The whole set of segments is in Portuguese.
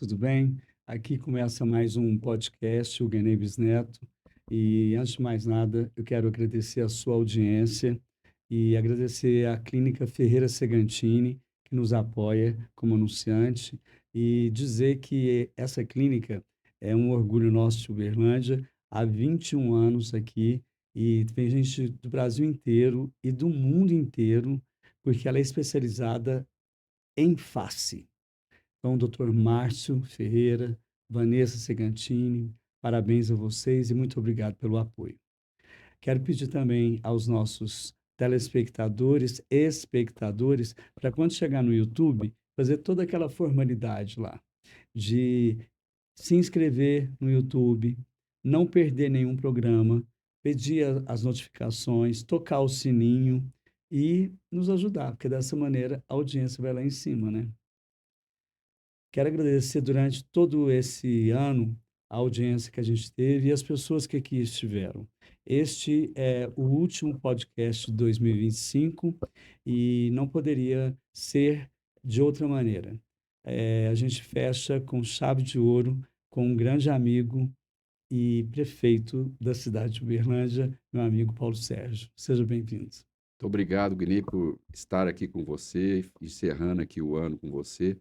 tudo bem? Aqui começa mais um podcast, o Genei Bisneto. E antes de mais nada, eu quero agradecer a sua audiência e agradecer à Clínica Ferreira Segantini, que nos apoia como anunciante, e dizer que essa clínica é um orgulho nosso de Uberlândia, há 21 anos aqui, e vem gente do Brasil inteiro e do mundo inteiro, porque ela é especializada em face. Então, doutor Márcio Ferreira, Vanessa Segantini, parabéns a vocês e muito obrigado pelo apoio. Quero pedir também aos nossos telespectadores e espectadores, para quando chegar no YouTube, fazer toda aquela formalidade lá, de se inscrever no YouTube, não perder nenhum programa, pedir as notificações, tocar o sininho e nos ajudar, porque dessa maneira a audiência vai lá em cima, né? Quero agradecer durante todo esse ano a audiência que a gente teve e as pessoas que aqui estiveram. Este é o último podcast de 2025 e 25 e não poderia ser de outra maneira. A gente fecha com chave de ouro com um grande amigo e prefeito da cidade de Uberlândia, meu amigo Paulo Sérgio. Seja bem-vindo. Muito obrigado, Guilherme, por estar aqui com você, encerrando aqui o ano com você.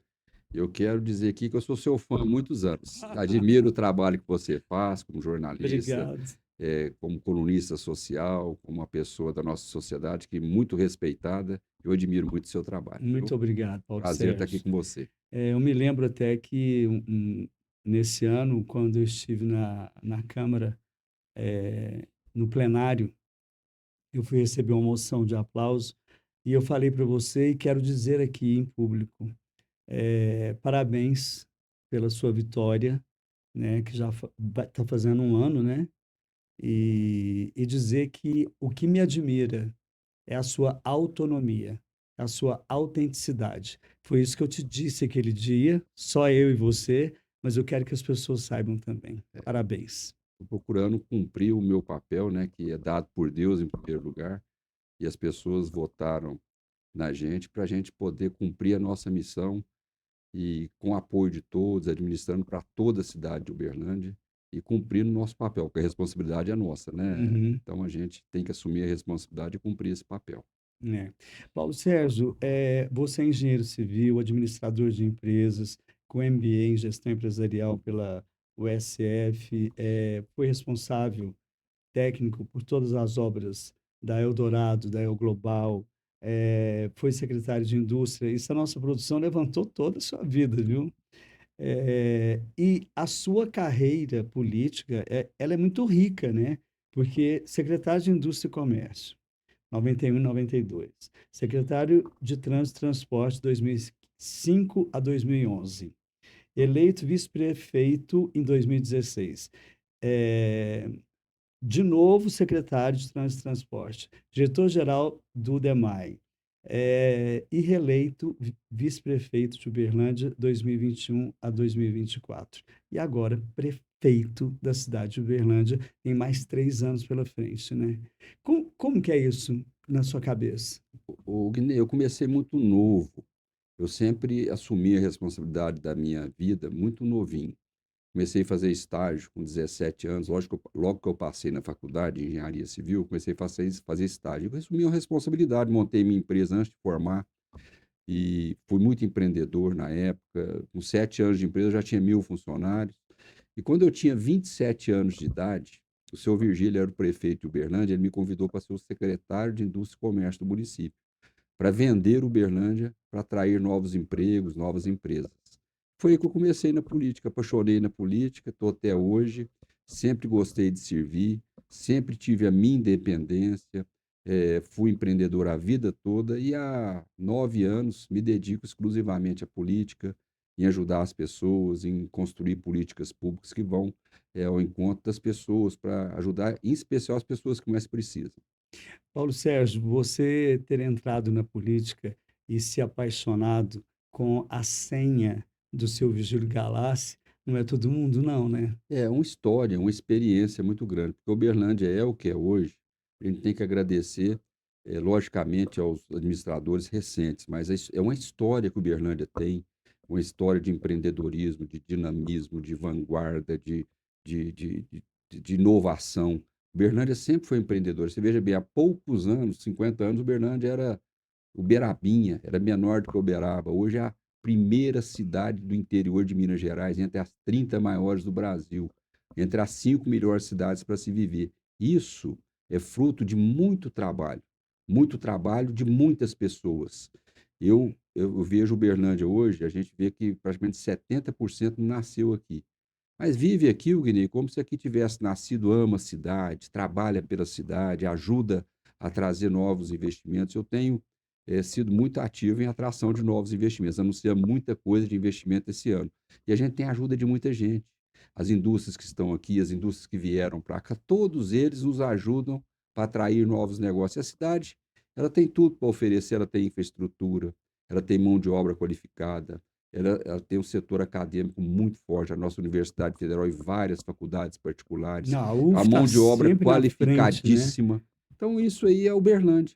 Eu quero dizer aqui que eu sou seu fã há muitos anos. Admiro o trabalho que você faz como jornalista, Obrigado. como colunista social, como uma pessoa da nossa sociedade que é muito respeitada. Eu admiro muito o seu trabalho, Muito viu? obrigado, Paulo Prazer estar aqui Sérgio. com você. Eu me lembro até que nesse ano, quando eu estive na Câmara, no plenário, eu fui receber uma moção de aplauso e eu falei para você e quero dizer aqui em público, parabéns pela sua vitória, né, que já está fazendo um ano, né, e dizer que o que me admira é a sua autonomia, a sua autenticidade. Foi isso que eu te disse aquele dia, só eu e você, mas eu quero que as pessoas saibam também. Parabéns. Estou procurando cumprir o meu papel, né, que é dado por Deus em primeiro lugar, e as pessoas votaram na gente para a gente poder cumprir a nossa missão e com o apoio de todos, administrando para toda a cidade de Uberlândia e cumprindo o nosso papel, porque a responsabilidade é nossa, né? Uhum, Então a gente tem que assumir a responsabilidade e cumprir esse papel. né. Paulo Sérgio, você é engenheiro civil, administrador de empresas, com MBA em gestão empresarial pela USF, foi responsável técnico por todas as obras da Eldorado, da El Global, foi secretário de indústria. Isso a nossa produção levantou toda a sua vida, viu? E a sua carreira política, ela é muito rica, né? Porque secretário de Indústria e Comércio, 91 e 92. Secretário de Trânsito e Transporte, 2005 a 2011. Eleito vice-prefeito em 2016. É, de novo secretário de Trânsito e Transporte, diretor-geral do DEMAI, e reeleito vice-prefeito de Uberlândia 2021 a 2024. E agora prefeito da cidade de Uberlândia, tem mais 3 anos pela frente, né? Como que é isso na sua cabeça? Guiné, eu comecei muito novo. Eu sempre assumi a responsabilidade da minha vida muito novinho. Comecei a fazer estágio com 17 anos, lógico, logo que eu passei na faculdade de engenharia civil, comecei a fazer estágio. Eu assumi a responsabilidade, montei minha empresa antes de formar e fui muito empreendedor na época. Com 7 anos de empresa, eu já tinha 1.000 funcionários. E quando eu tinha 27 anos de idade, o seu Virgílio era o prefeito de Uberlândia, ele me convidou para ser o secretário de Indústria e Comércio do município, para vender Uberlândia, para atrair novos empregos, novas empresas. Foi aí que eu comecei na política, apaixonei na política, estou até hoje, sempre gostei de servir, sempre tive a minha independência, fui empreendedor a vida toda e há 9 anos me dedico exclusivamente à política, em ajudar as pessoas, em construir políticas públicas que vão ao encontro das pessoas, para ajudar, em especial, as pessoas que mais precisam. Paulo Sérgio, você ter entrado na política e se apaixonado com a senha do seu Vigílio Galassi, não é todo mundo, não, né? É uma história, uma experiência muito grande, porque Uberlândia é o que é hoje. A gente tem que agradecer, logicamente, aos administradores recentes, mas é uma história que Uberlândia tem, uma história de empreendedorismo, de dinamismo, de vanguarda, de, de, de, de inovação. Uberlândia sempre foi empreendedor. Você veja bem, há poucos anos, 50 anos, Uberlândia era Uberabinha, era menor do que Uberaba. Hoje é a primeira cidade do interior de Minas Gerais, entre as 30 maiores do Brasil, entre as 5 melhores cidades para se viver. Isso é fruto de muito trabalho de muitas pessoas. Eu vejo Uberlândia hoje, a gente vê que praticamente 70% nasceu aqui. Mas vive aqui, o Guinei, como se aqui tivesse nascido, ama a cidade, trabalha pela cidade, ajuda a trazer novos investimentos. Eu tenho sido muito ativo em atração de novos investimentos, anunciando muita coisa de investimento esse ano. E a gente tem a ajuda de muita gente. As indústrias que estão aqui, as indústrias que vieram para cá, todos eles nos ajudam para atrair novos negócios. E a cidade, ela tem tudo para oferecer, ela tem infraestrutura, ela tem mão de obra qualificada, ela tem um setor acadêmico muito forte, a nossa Universidade Federal e várias faculdades particulares, Não, a a UF está mão de obra sempre na frente, né? qualificadíssima. Então, isso aí é Uberlândia.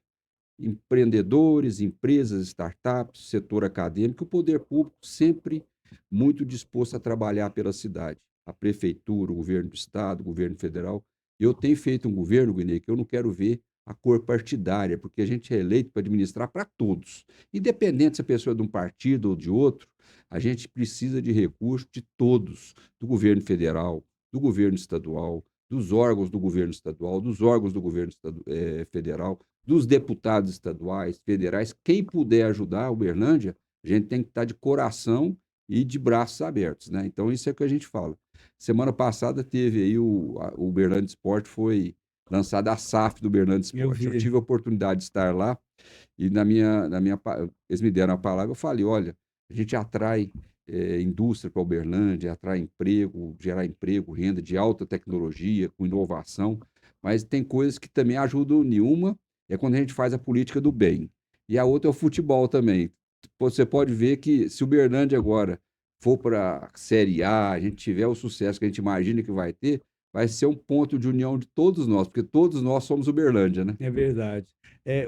Empreendedores, empresas, startups, setor acadêmico, o poder público sempre muito disposto a trabalhar pela cidade. A prefeitura, o governo do estado, o governo federal. Eu tenho feito um governo, Guinei, que eu não quero ver a cor partidária, porque a gente é eleito para administrar para todos. Independente se a pessoa é de um partido ou de outro, a gente precisa de recursos de todos, do governo federal, do governo estadual, dos órgãos do governo estadual, dos órgãos do governo federal, dos deputados estaduais, federais. Quem puder ajudar a Uberlândia, a gente tem que estar de coração e de braços abertos, né? Então, isso é o que a gente fala. Semana passada teve aí o Uberlândia Esporte, foi lançada a SAF do Uberlândia Eu Esporte. Eu vi. tive a oportunidade de estar lá e eles me deram a palavra, eu falei, olha, a gente atrai indústria para Uberlândia, atrai emprego, gerar emprego, renda de alta tecnologia, com inovação, mas tem coisas que também ajudam nenhuma, é quando a gente faz a política do bem. E a outra é o futebol também. Você pode ver que se o Uberlândia agora for para a Série A, a gente tiver o sucesso que a gente imagina que vai ser um ponto de união de todos nós, porque todos nós somos Uberlândia, né? É verdade.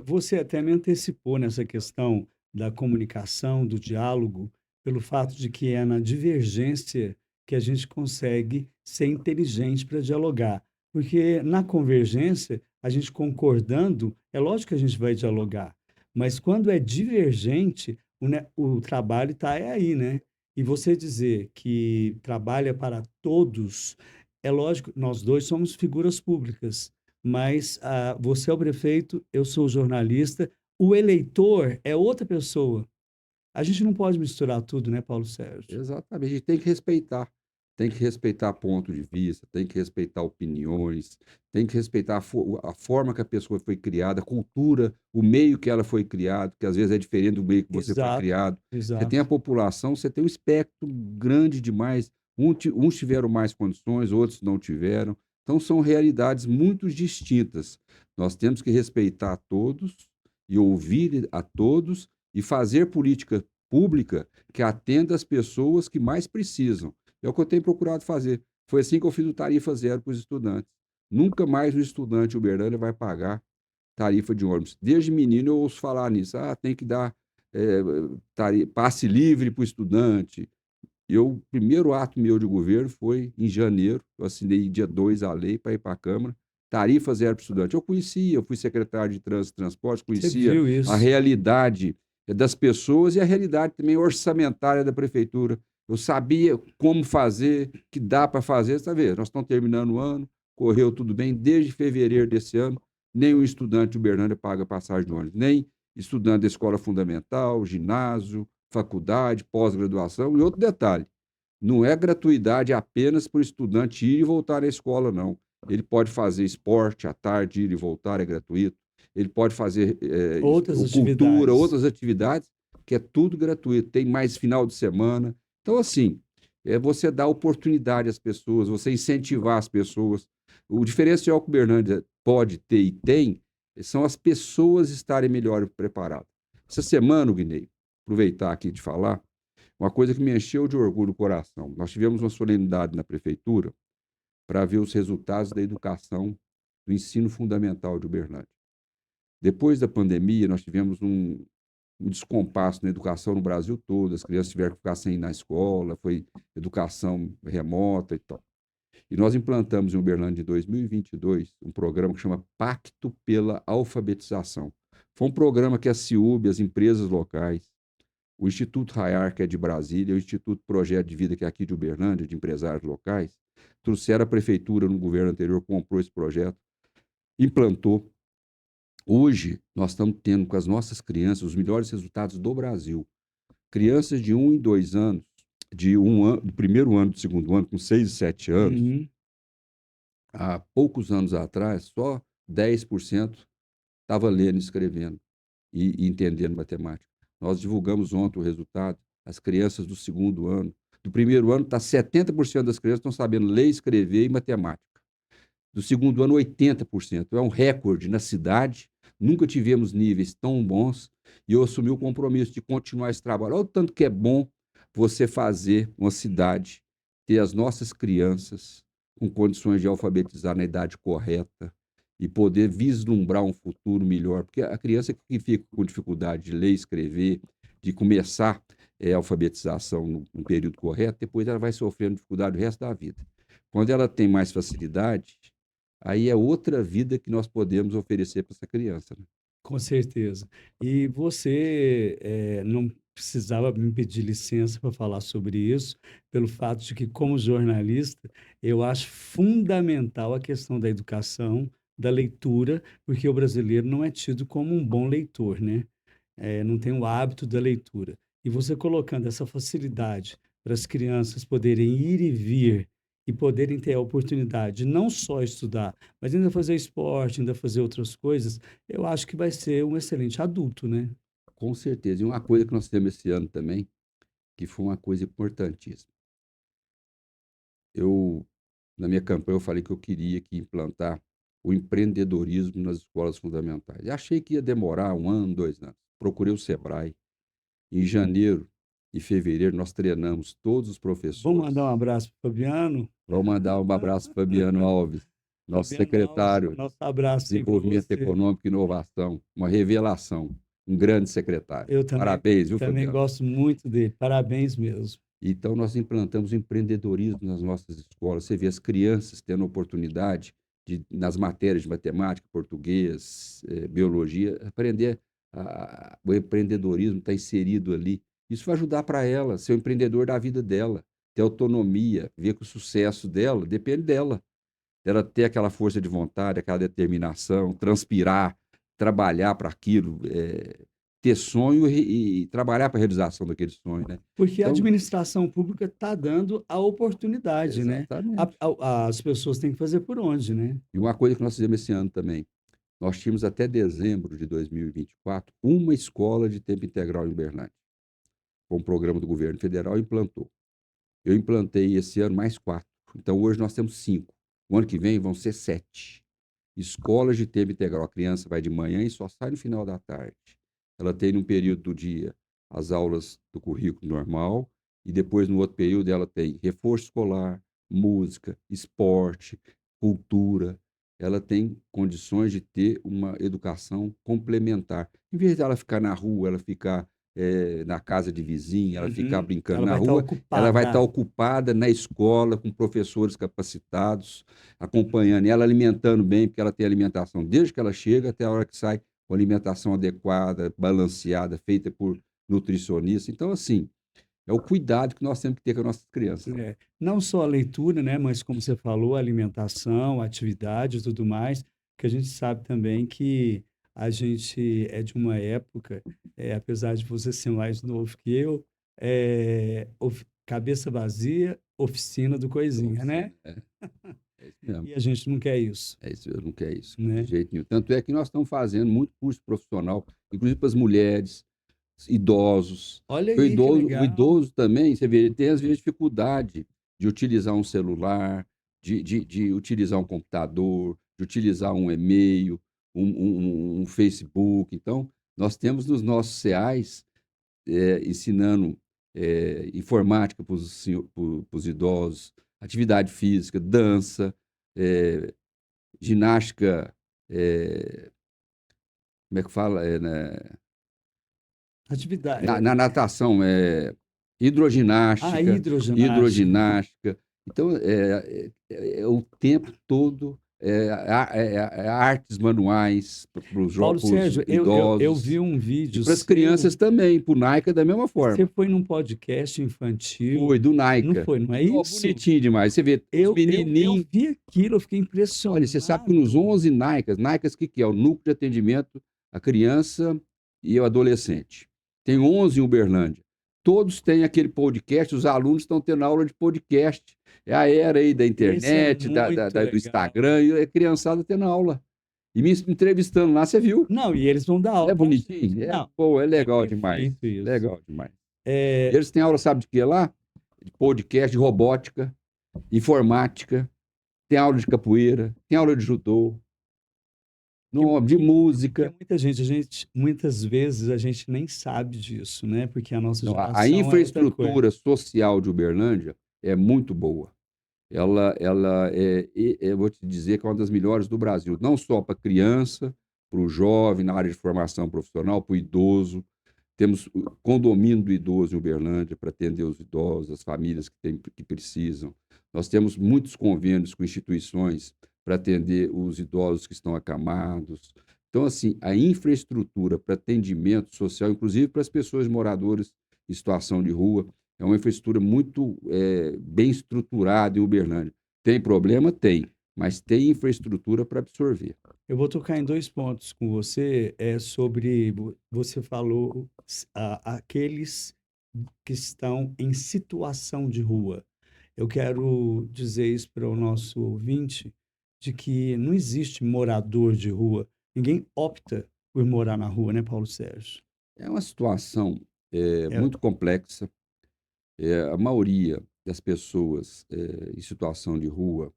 Você até me antecipou nessa questão da comunicação, do diálogo, pelo fato de que é na divergência que a gente consegue ser inteligente para dialogar. Porque na convergência, a gente concordando, é lógico que a gente vai dialogar. Mas quando é divergente, o trabalho está aí, né? E você dizer que trabalha para todos, é lógico, nós dois somos figuras públicas, mas você é o prefeito, eu sou o jornalista, o eleitor é outra pessoa. A gente não pode misturar tudo, né, Paulo Sérgio? Exatamente, e tem que respeitar ponto de vista, tem que respeitar opiniões, tem que respeitar a forma que a pessoa foi criada, a cultura, o meio que ela foi criada, que às vezes é diferente do meio que você foi Exato, criado. Você tem a exato. população, você tem um espectro grande demais, uns tiveram mais condições, outros não tiveram, então são realidades muito distintas. Nós temos que respeitar a todos e ouvir a todos e fazer política pública que atenda as pessoas que mais precisam. É o que eu tenho procurado fazer. Foi assim que eu fiz o tarifa zero para os estudantes. Nunca mais o estudante Uberlândia vai pagar tarifa de ônibus. Desde menino eu ouço falar nisso. Tem que dar passe livre para o estudante. O primeiro ato meu de governo foi em janeiro. Eu assinei dia 2 a lei para ir para a Câmara. Tarifa zero para o estudante. Eu fui secretário de Trânsito e Transporte, Você conhecia viu a isso? realidade das pessoas e a realidade também orçamentária da prefeitura. Eu sabia como fazer, que dá para fazer. Você está vendo? Nós estamos terminando o ano, correu tudo bem. Desde fevereiro desse ano, nenhum estudante de Uberlândia paga passagem de ônibus, nem estudante da escola fundamental, ginásio, faculdade, pós-graduação. E outro detalhe, não é gratuidade apenas para o estudante ir e voltar à escola, não. Ele pode fazer esporte à tarde, ir e voltar, é gratuito. Ele pode fazer Outras cultura, atividades. outras atividades, que é tudo gratuito. Tem mais final de semana. Então, assim, é você dar oportunidade às pessoas, você incentivar as pessoas. O diferencial que o Bernardo pode ter e tem são as pessoas estarem melhor preparadas. Essa semana, Guinei, aproveitar aqui de falar, uma coisa que me encheu de orgulho no coração. Nós tivemos uma solenidade na prefeitura para ver os resultados da educação do ensino fundamental de Uberlândia. Depois da pandemia, nós tivemos um descompasso na educação no Brasil todo, as crianças tiveram que ficar sem ir na escola, foi educação remota e tal. E nós implantamos em Uberlândia, em 2022, um programa que chama Pacto pela Alfabetização. Foi um programa que a CIUB, as empresas locais, o Instituto Raiar, que é de Brasília, o Instituto Projeto de Vida, que é aqui de Uberlândia, de empresários locais, trouxeram a prefeitura no governo anterior, comprou esse projeto, implantou. Hoje, nós estamos tendo com as nossas crianças os melhores resultados do Brasil. Crianças de 1 e 2 anos, do primeiro ano, do segundo ano, com 6 e 7 anos, Uhum. há poucos anos atrás, só 10% estava lendo e escrevendo e entendendo matemática. Nós divulgamos ontem o resultado, as crianças do segundo ano. Do primeiro ano, 70% das crianças estão sabendo ler, escrever e matemática. Do segundo ano, 80%. É um recorde na cidade, nunca tivemos níveis tão bons, e eu assumi o compromisso de continuar esse trabalho. Olha o tanto que é bom você fazer uma cidade, ter as nossas crianças com condições de alfabetizar na idade correta e poder vislumbrar um futuro melhor, porque a criança que fica com dificuldade de ler, escrever, de começar a alfabetização no período correto, depois ela vai sofrendo dificuldade o resto da vida. Quando ela tem mais facilidade, aí é outra vida que nós podemos oferecer para essa criança, né? Com certeza. E você não precisava me pedir licença para falar sobre isso, pelo fato de que, como jornalista, eu acho fundamental a questão da educação, da leitura, porque o brasileiro não é tido como um bom leitor, né? Não tem o hábito da leitura. E você colocando essa facilidade para as crianças poderem ir e vir e poderem ter a oportunidade de não só estudar, mas ainda fazer esporte, ainda fazer outras coisas, eu acho que vai ser um excelente adulto, né? Com certeza. E uma coisa que nós temos esse ano também, que foi uma coisa importantíssima. Eu, na minha campanha, eu falei que eu queria que implantar o empreendedorismo nas escolas fundamentais. E achei que ia demorar 1 ano, 2 anos. Procurei o Sebrae. Em janeiro e fevereiro, nós treinamos todos os Vamos professores. mandar um abraço para o Fabiano. Vou mandar um abraço para Fabiano Alves, nosso Fabiano Alves, secretário nosso de abraço aí para Desenvolvimento você. Econômico e Inovação, uma revelação, um grande secretário. Eu também, Parabéns, viu, também Fabiano? gosto muito dele. Parabéns mesmo. Então, nós implantamos o empreendedorismo nas nossas escolas. Você vê as crianças tendo oportunidade nas matérias de matemática, português, biologia, aprender o empreendedorismo está inserido ali. Isso vai ajudar para ela ser o empreendedor da vida dela, ter autonomia, ver que o sucesso dela depende dela. Ela ter aquela força de vontade, aquela determinação, transpirar, trabalhar para aquilo, ter sonho e trabalhar para a realização daquele sonho, né? Porque a Então, administração pública está dando a oportunidade, né? exatamente. As pessoas têm que fazer por onde, né? E uma coisa que nós fizemos esse ano também, nós tínhamos até dezembro de 2024 uma escola de tempo integral em Uberlândia. Com um programa do governo federal implantou. Eu implantei esse ano mais 4. Então hoje nós temos 5. O ano que vem vão ser 7. Escolas de tempo integral. A criança vai de manhã e só sai no final da tarde. Ela tem num período do dia as aulas do currículo normal e depois no outro período ela tem reforço escolar, música, esporte, cultura. Ela tem condições de ter uma educação complementar. Em vez dela ficar na rua, ela ficar na casa de vizinha, ela ficar Uhum. brincando Ela na vai estar rua, ela vai estar ocupada. ocupada na escola com professores capacitados, acompanhando ela, alimentando bem, porque ela tem alimentação desde que ela chega até a hora que sai, com alimentação adequada, balanceada, feita por nutricionista. Então, assim, é o cuidado que nós temos que ter com as nossas crianças. Não só a leitura, né, mas como você falou, a alimentação, a atividade e tudo mais, que a gente sabe também que a gente é de uma época, apesar de você ser mais novo que eu, cabeça vazia, oficina do coisinha, Oficina, né? é isso mesmo. E a gente não quer isso, É isso, eu não quero isso, de né? jeito nenhum. Tanto é que nós estamos fazendo muito curso profissional, inclusive para as mulheres, idosos. Olha O aí que idoso, o legal. idoso também, você vê, ele tem às vezes dificuldade de utilizar um celular, de utilizar um computador, de utilizar um e-mail, um Facebook. Então, nós temos nos nossos CEAs ensinando informática para os idosos, atividade física, dança, eh, ginástica, como é que fala? Né? Atividade. Na natação, Ah, hidroginástica, hidroginástica. hidroginástica. Então, o tempo todo, artes manuais para Paulo os Sérgio, eu vi idosos um e vídeo para as seu. crianças também, para o NAICA da mesma Você forma. foi num podcast infantil, Foi, do não NAICA. foi, não é Oh, isso? bonitinho demais. Você vê os Eu menininhos. vi aquilo, eu fiquei Olha, você sabe que nos impressionado. 11 NAICAs, o que que é? O Núcleo de Atendimento à Criança e ao Adolescente. Tem 11 em Uberlândia. Todos têm aquele podcast, os alunos estão tendo aula de podcast. É a era aí da Esse é internet, muito do legal. Instagram, e a criançada tendo aula. E me entrevistando lá, você viu? Não, e eles vão dar Não aula é pra gente. bonitinho? Não, Pô, é é legal demais. perfeito isso. Legal demais. É, Eles têm aula, sabe de quê lá? De podcast, de robótica, informática, tem aula de capoeira, tem aula de judô, que, de que música. muitas vezes a gente nem sabe disso, né? Porque a nossa Não, a geração é outra coisa. infraestrutura social de Uberlândia é muito boa. Ela eu vou te dizer que é uma das melhores do Brasil, não só para criança, para o jovem, na área de formação profissional, para o idoso. Temos o condomínio do idoso em Uberlândia para atender os idosos, as famílias que precisam. Nós temos muitos convênios com instituições para atender os idosos que estão acamados. Então, assim, a infraestrutura para atendimento social, inclusive para as pessoas moradoras em situação de rua, é uma infraestrutura muito bem estruturada em Uberlândia. Tem problema? Tem, mas tem infraestrutura para absorver. Eu vou tocar em dois pontos com você, sobre, você falou, aqueles que estão em situação de rua. Eu quero dizer isso para o nosso ouvinte, de que não existe morador de rua. Ninguém opta por morar na rua, né, Paulo Sérgio? É uma situação É, muito complexa. A maioria das pessoas em situação de rua,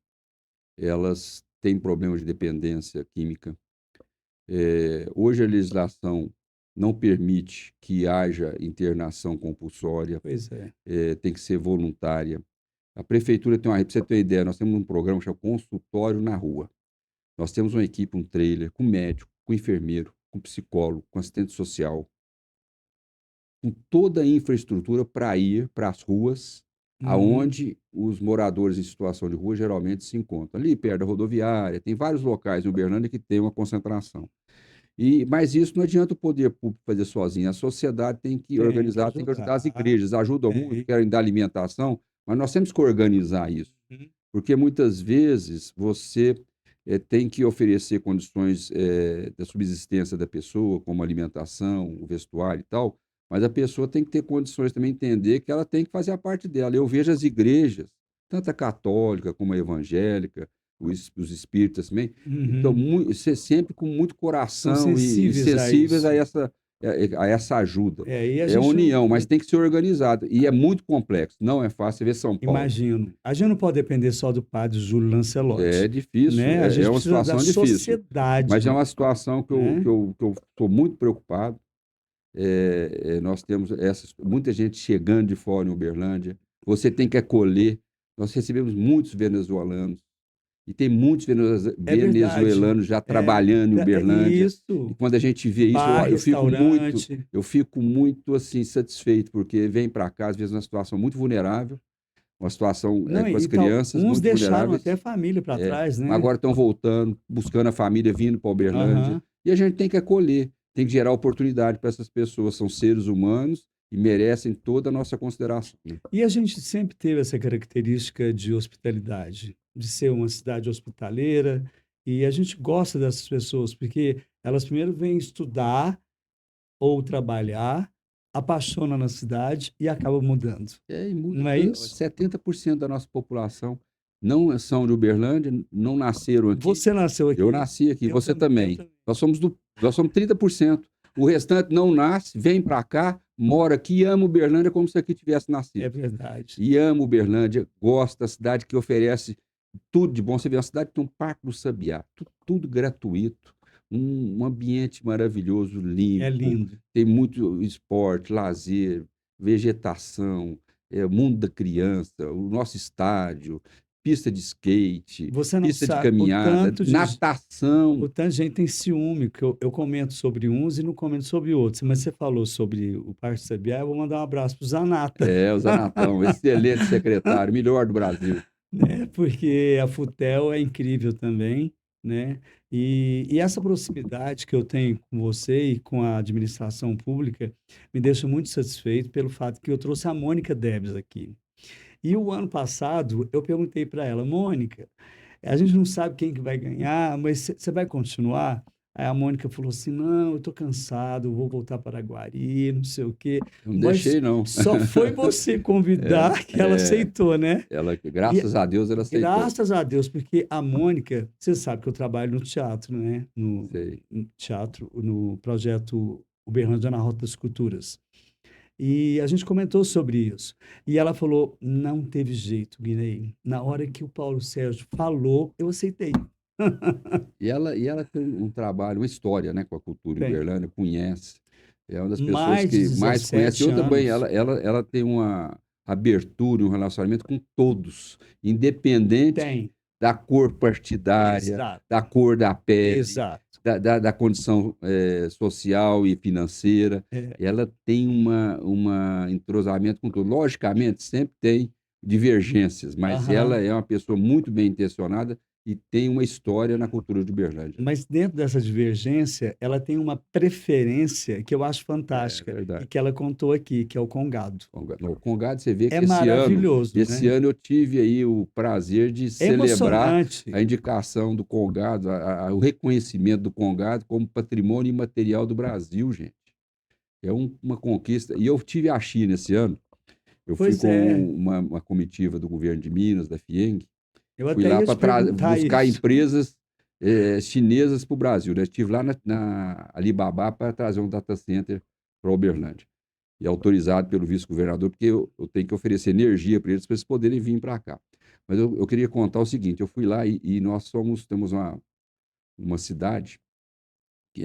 elas têm problemas de dependência química. Hoje a legislação não permite que haja internação compulsória, pois é. tem que ser voluntária. A prefeitura tem para você ter uma ideia, nós temos um programa chamado Consultório na Rua. Nós temos uma equipe, um trailer, com médico, com enfermeiro, com psicólogo, com assistente social, com toda a infraestrutura para ir para as ruas, Uhum. aonde os moradores em situação de rua geralmente se encontram. Ali perto da rodoviária, tem vários locais em Uberlândia que tem uma concentração. Mas isso não adianta o poder público fazer sozinho, a sociedade Tem que tem que ajudar as ajudar. igrejas, ajudam muito, Tem. querem dar alimentação, mas nós temos que organizar isso, Uhum. porque muitas vezes você tem que oferecer condições da subsistência da pessoa, como alimentação, o vestuário e tal, mas a pessoa tem que ter condições também de entender que ela tem que fazer a parte dela. Eu vejo as igrejas, tanto a católica como a evangélica, os espíritas também, então Uhum. sempre com muito São coração e sensíveis a sensíveis isso. a essa ajuda. E a É gente não, união, mas tem que ser organizado. E é muito complexo, não é fácil. Você vê São Paulo. imagino. A gente não pode depender só do padre Júlio É Lancelotti, difícil, né? A é gente uma precisa da situação difícil, mas é sociedade, uma situação que né? eu estou muito preocupado. Nós temos muita gente chegando de fora em Uberlândia. Você tem que acolher. Nós recebemos muitos venezuelanos e tem muitos É verdade. venezuelanos já É, trabalhando em Uberlândia. E isso. quando a gente vê isso, Bar, restaurante. eu fico muito assim satisfeito, porque vem para cá às vezes numa situação muito vulnerável, uma situação Não, com as e tal, crianças uns muito deixaram até vulneráveis, a família para trás, mas né? agora estão voltando, buscando a família, vindo para Uberlândia, Aham. e a gente tem que acolher, tem que gerar oportunidade para essas pessoas, são seres humanos e merecem toda a nossa consideração, né? E a gente sempre teve essa característica de hospitalidade, de ser uma cidade hospitaleira, e a gente gosta dessas pessoas, porque elas primeiro vêm estudar ou trabalhar, apaixonam na cidade e acabam mudando. E muda, Não é isso? 70% da nossa população não são de Uberlândia, não nasceram aqui. Você nasceu Eu aqui, nasci aqui, eu você também, eu também. também. Nós somos 30%. O restante não nasce, vem para cá, mora aqui e ama Uberlândia como se aqui tivesse É nascido. verdade. E ama Uberlândia, gosta da cidade que oferece tudo de bom. Você vê uma cidade que tem um Parque do Sabiá, tudo gratuito, um ambiente maravilhoso, É limpo, lindo. tem muito esporte, lazer, vegetação, mundo da criança, o nosso estádio, pista de skate, Você não pista de sabe caminhada, natação. o tanto de gente tem ciúme, que eu comento sobre uns e não comento sobre outros. Mas você falou sobre o Parque Sabiá, eu vou mandar um abraço para o Zanata, É, o Zanatão, excelente secretário, melhor do Brasil. né? Porque a Futel é incrível também, né? E essa proximidade que eu tenho com você e com a administração pública me deixa muito satisfeito pelo fato que eu trouxe a Mônica Debs aqui. E o ano passado eu perguntei para ela, Mônica, a gente não sabe quem que vai ganhar, mas você vai continuar? Aí a Mônica falou assim, não, eu estou cansado, vou voltar para Guari, não sei o quê. Não Mas deixei, não. só foi você É, convidar que ela é, aceitou, né? ela, E graças a Deus, ela aceitou. graças a Deus, porque a Mônica, você sabe que eu trabalho no teatro, né? Sei. No teatro, no projeto Uberlândia na Rota das Culturas. E a gente comentou sobre isso. E ela falou: não teve jeito, Guinei. Na hora que o Paulo Sérgio falou, eu aceitei. E ela tem um trabalho, uma história, né, com a cultura Bem, uberlândia, conhece. É uma das pessoas mais de que mais conhece. E 17 eu também, anos. ela tem uma abertura, um relacionamento com todos, independente Tem. da cor partidária, Exato. da cor da pele, Exato. da condição social e financeira. É, Ela tem uma entrosamento com tudo. Logicamente, sempre tem divergências, mas ela aham. é uma pessoa muito bem intencionada e tem uma história na cultura de Uberlândia. Mas dentro dessa divergência, ela tem uma preferência que eu acho É fantástica e verdade. que ela contou aqui, que é o Congado. No Congado, você vê É que esse ano, maravilhoso, esse né? ano eu tive aí o prazer de É celebrar a emocionante. indicação do Congado, o reconhecimento do Congado como patrimônio imaterial do Brasil, gente. É uma conquista. E eu tive a China esse ano. Eu fui Pois com é, uma comitiva do governo de Minas, da FIENG. eu Fui até lá ia te para perguntar buscar isso. empresas chinesas para o Brasil, né? Estive lá na Alibaba para trazer um data center para Uberlândia. E autorizado pelo vice-governador, porque eu tenho que oferecer energia para eles poderem vir para cá. Mas eu queria contar o seguinte: eu fui lá e nós temos uma cidade que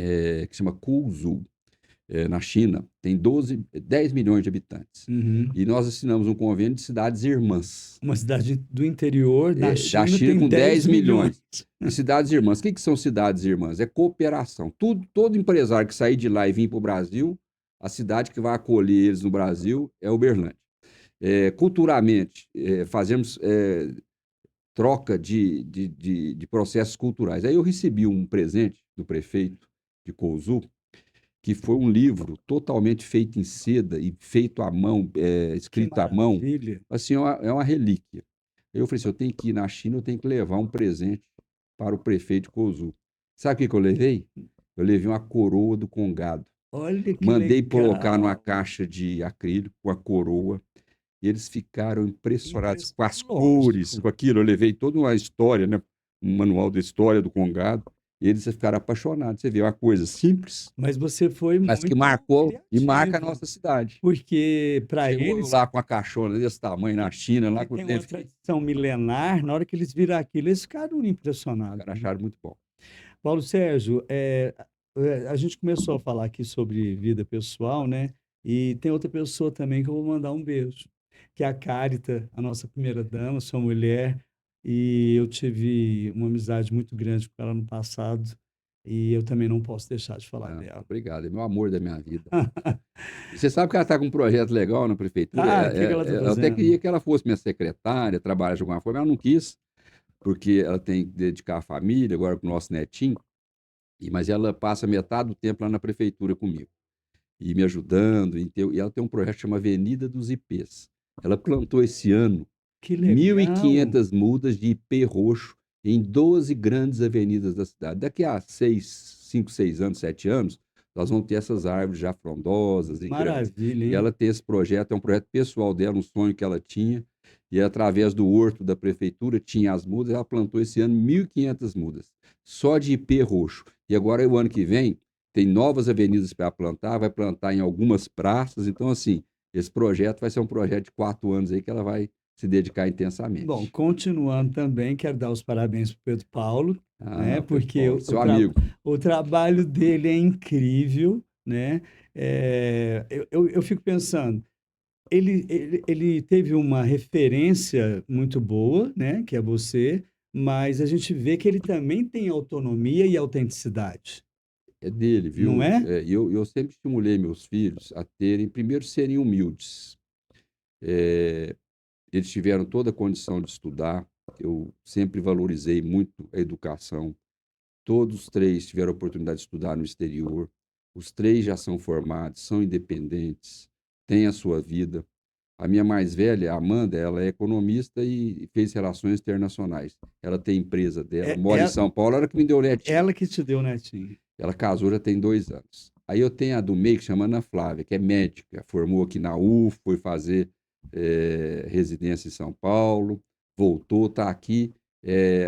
se chama Kuzhou, na China, tem 10 milhões de habitantes. Uhum. E nós assinamos um convênio de cidades irmãs, Uma cidade do interior, na da China, China tem com 10 10 milhões. milhões de cidades irmãs. O que são cidades irmãs? É cooperação. Todo empresário que sair de lá e vir para o Brasil, a cidade que vai acolher eles no Brasil é Uberlândia. Culturalmente, fazemos troca de processos culturais. Aí eu recebi um presente do prefeito de Couzu, que foi um livro totalmente feito em seda e feito à mão, Que escrito à mão. maravilha. Assim, é uma relíquia. Aí eu falei assim, eu tenho que ir na China, eu tenho que levar um presente para o prefeito de Couzu. Sabe o que eu levei? Eu levei uma coroa do Congado. Olha que Mandei colocar numa legal. caixa de acrílico com a coroa. E eles ficaram impressionados com as cores, Lógico. com aquilo. Eu levei toda uma história, né? Um manual da história do Congado. E eles ficaram apaixonados. Você vê, é uma coisa simples, Mas você foi mas que muito marcou e marca a criativo, nossa cidade. porque para Chegou eu eles, lá com a caixona desse tamanho na China, lá que com o tem uma tempo, tradição milenar, na hora que eles viram aquilo, eles ficaram impressionados, né? acharam muito bom. Paulo Sérgio, a gente começou a falar aqui sobre vida pessoal, né? E tem outra pessoa também que eu vou mandar um beijo, que é a Cárita, a nossa primeira dama, sua mulher, e eu tive uma amizade muito grande com ela no passado, e eu também não posso deixar de falar Ah, dela. obrigado, é meu amor da minha vida. E você sabe que ela está com um projeto legal na prefeitura? Ah, o que que ela está Eu até fazendo? queria que ela fosse minha secretária, trabalhar de alguma forma, ela não quis, porque ela tem que dedicar à família, agora com o nosso netinho. Mas ela passa metade do tempo lá na prefeitura comigo, e me ajudando. E ela tem um projeto que chama Avenida dos Ipês. Ela plantou esse ano Que mil e legal! quinhentas mudas de ipê roxo em 12 grandes avenidas da cidade. Daqui a 5, 6 anos, 7 anos, nós vamos ter essas árvores já frondosas e grandes. Maravilha, E hein? ela tem esse projeto, é um projeto pessoal dela, um sonho que ela tinha. E através do horto da prefeitura, tinha as mudas, ela plantou esse ano 1.500 mudas, só de ipê roxo. E agora, o ano que vem, tem novas avenidas para plantar, vai plantar em algumas praças. Então, assim, esse projeto vai ser um projeto de 4 anos aí que ela vai se dedicar Bom, intensamente. continuando também, quero dar os parabéns para o Pedro Paulo, né? Ah, Pedro Porque Paulo, seu amigo. o trabalho dele é incrível, né? Eu fico pensando, ele teve uma referência muito boa, né, que é você, mas a gente vê que ele também tem autonomia e autenticidade, É dele, não viu? é? Eu sempre estimulei meus filhos a terem, primeiro, serem humildes. É, eles tiveram toda a condição de estudar. Eu sempre valorizei muito a educação. Todos os três tiveram a oportunidade de estudar no exterior. Os três já são formados, são independentes, têm a sua vida. A minha mais velha, a Amanda, ela é economista e fez relações internacionais. Ela tem empresa dela, É, mora em São Paulo, ela que me deu netinho. ela que te deu, netinho. Ela casou já tem 2 anos. Aí eu tenho a do meio, que chama Ana Flávia, que é médica, formou aqui na UF, foi fazer residência em São Paulo, voltou, está aqui,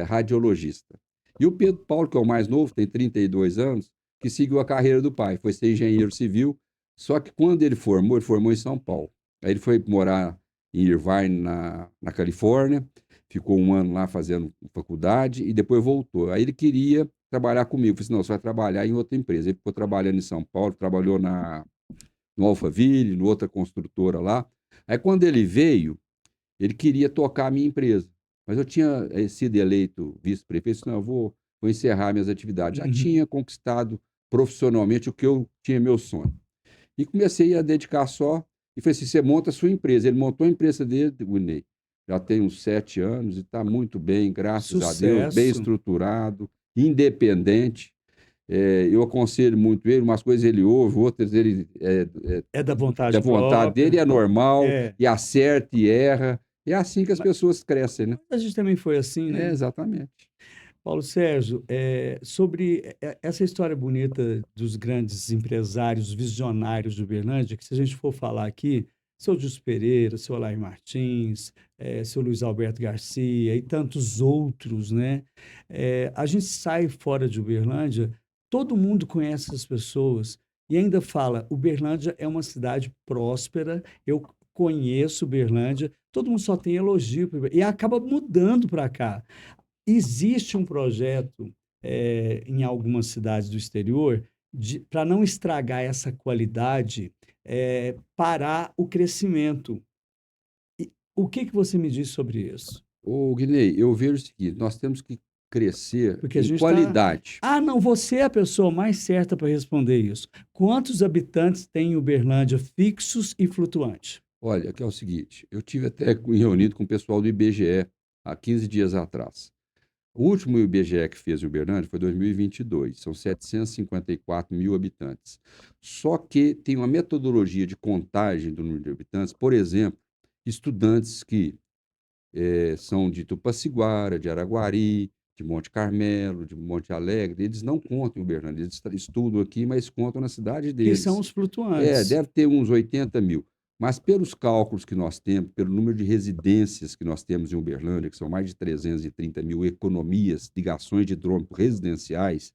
radiologista. E o Pedro Paulo, que é o mais novo, tem 32 anos, que seguiu a carreira do pai, foi ser engenheiro civil, só que quando ele formou em São Paulo. Aí ele foi morar em Irvine, na Califórnia, ficou 1 ano lá fazendo faculdade e depois voltou. Aí ele queria trabalhar comigo. Eu falei assim, não, você vai trabalhar em outra empresa. Ele ficou trabalhando em São Paulo, trabalhou no Alphaville, no outra construtora lá. Aí quando ele veio, ele queria tocar a minha empresa. Mas eu tinha sido eleito vice-prefeito, não, eu vou encerrar minhas atividades. Já Uhum. tinha conquistado profissionalmente o que eu tinha meu sonho. E comecei a dedicar só, e falei assim, você monta a sua empresa. Ele montou a empresa dele, o Ney. Já tem uns 7 anos e está muito bem, graças a Deus, bem Sucesso. estruturado, independente. Eu aconselho muito ele, umas coisas ele ouve, outras ele É da da vontade vontade dele, própria. é normal, É. e acerta e erra. É assim que as Mas pessoas crescem, né? a gente também foi assim, né? Exatamente. Paulo Sérgio, sobre essa história bonita dos grandes empresários visionários de Uberlândia, que se a gente for falar aqui, seu Gilson Pereira, seu Alain Martins, seu Luiz Alberto Garcia e tantos outros, né? A gente sai fora de Uberlândia, todo mundo conhece essas pessoas e ainda fala, Uberlândia é uma cidade próspera, eu conheço Uberlândia, todo mundo só tem elogio, e acaba mudando para cá. Existe um projeto em algumas cidades do exterior para não estragar essa qualidade, parar o crescimento. O que que você me diz sobre isso? Ô, Guinei, eu vejo o seguinte, nós temos que crescer Porque a em gente está. qualidade. Ah, não, você é a pessoa mais certa para responder isso. Quantos habitantes tem em Uberlândia fixos e flutuantes? Olha, que é o seguinte, eu tive até reunido com o pessoal do IBGE há 15 dias atrás. O último IBGE que fez em Uberlândia foi 2022, são 754 mil habitantes. Só que tem uma metodologia de contagem do número de habitantes, por exemplo, estudantes que são de Tupaciguara, de Araguari, de Monte Carmelo, de Monte Alegre, eles não contam em Uberlândia, eles estudam aqui, mas contam na cidade Que são deles. os flutuantes. Deve ter uns 80 mil. Mas pelos cálculos que nós temos, pelo número de residências que nós temos em Uberlândia, que são mais de 330 mil economias, ligações de hidrômetro residenciais,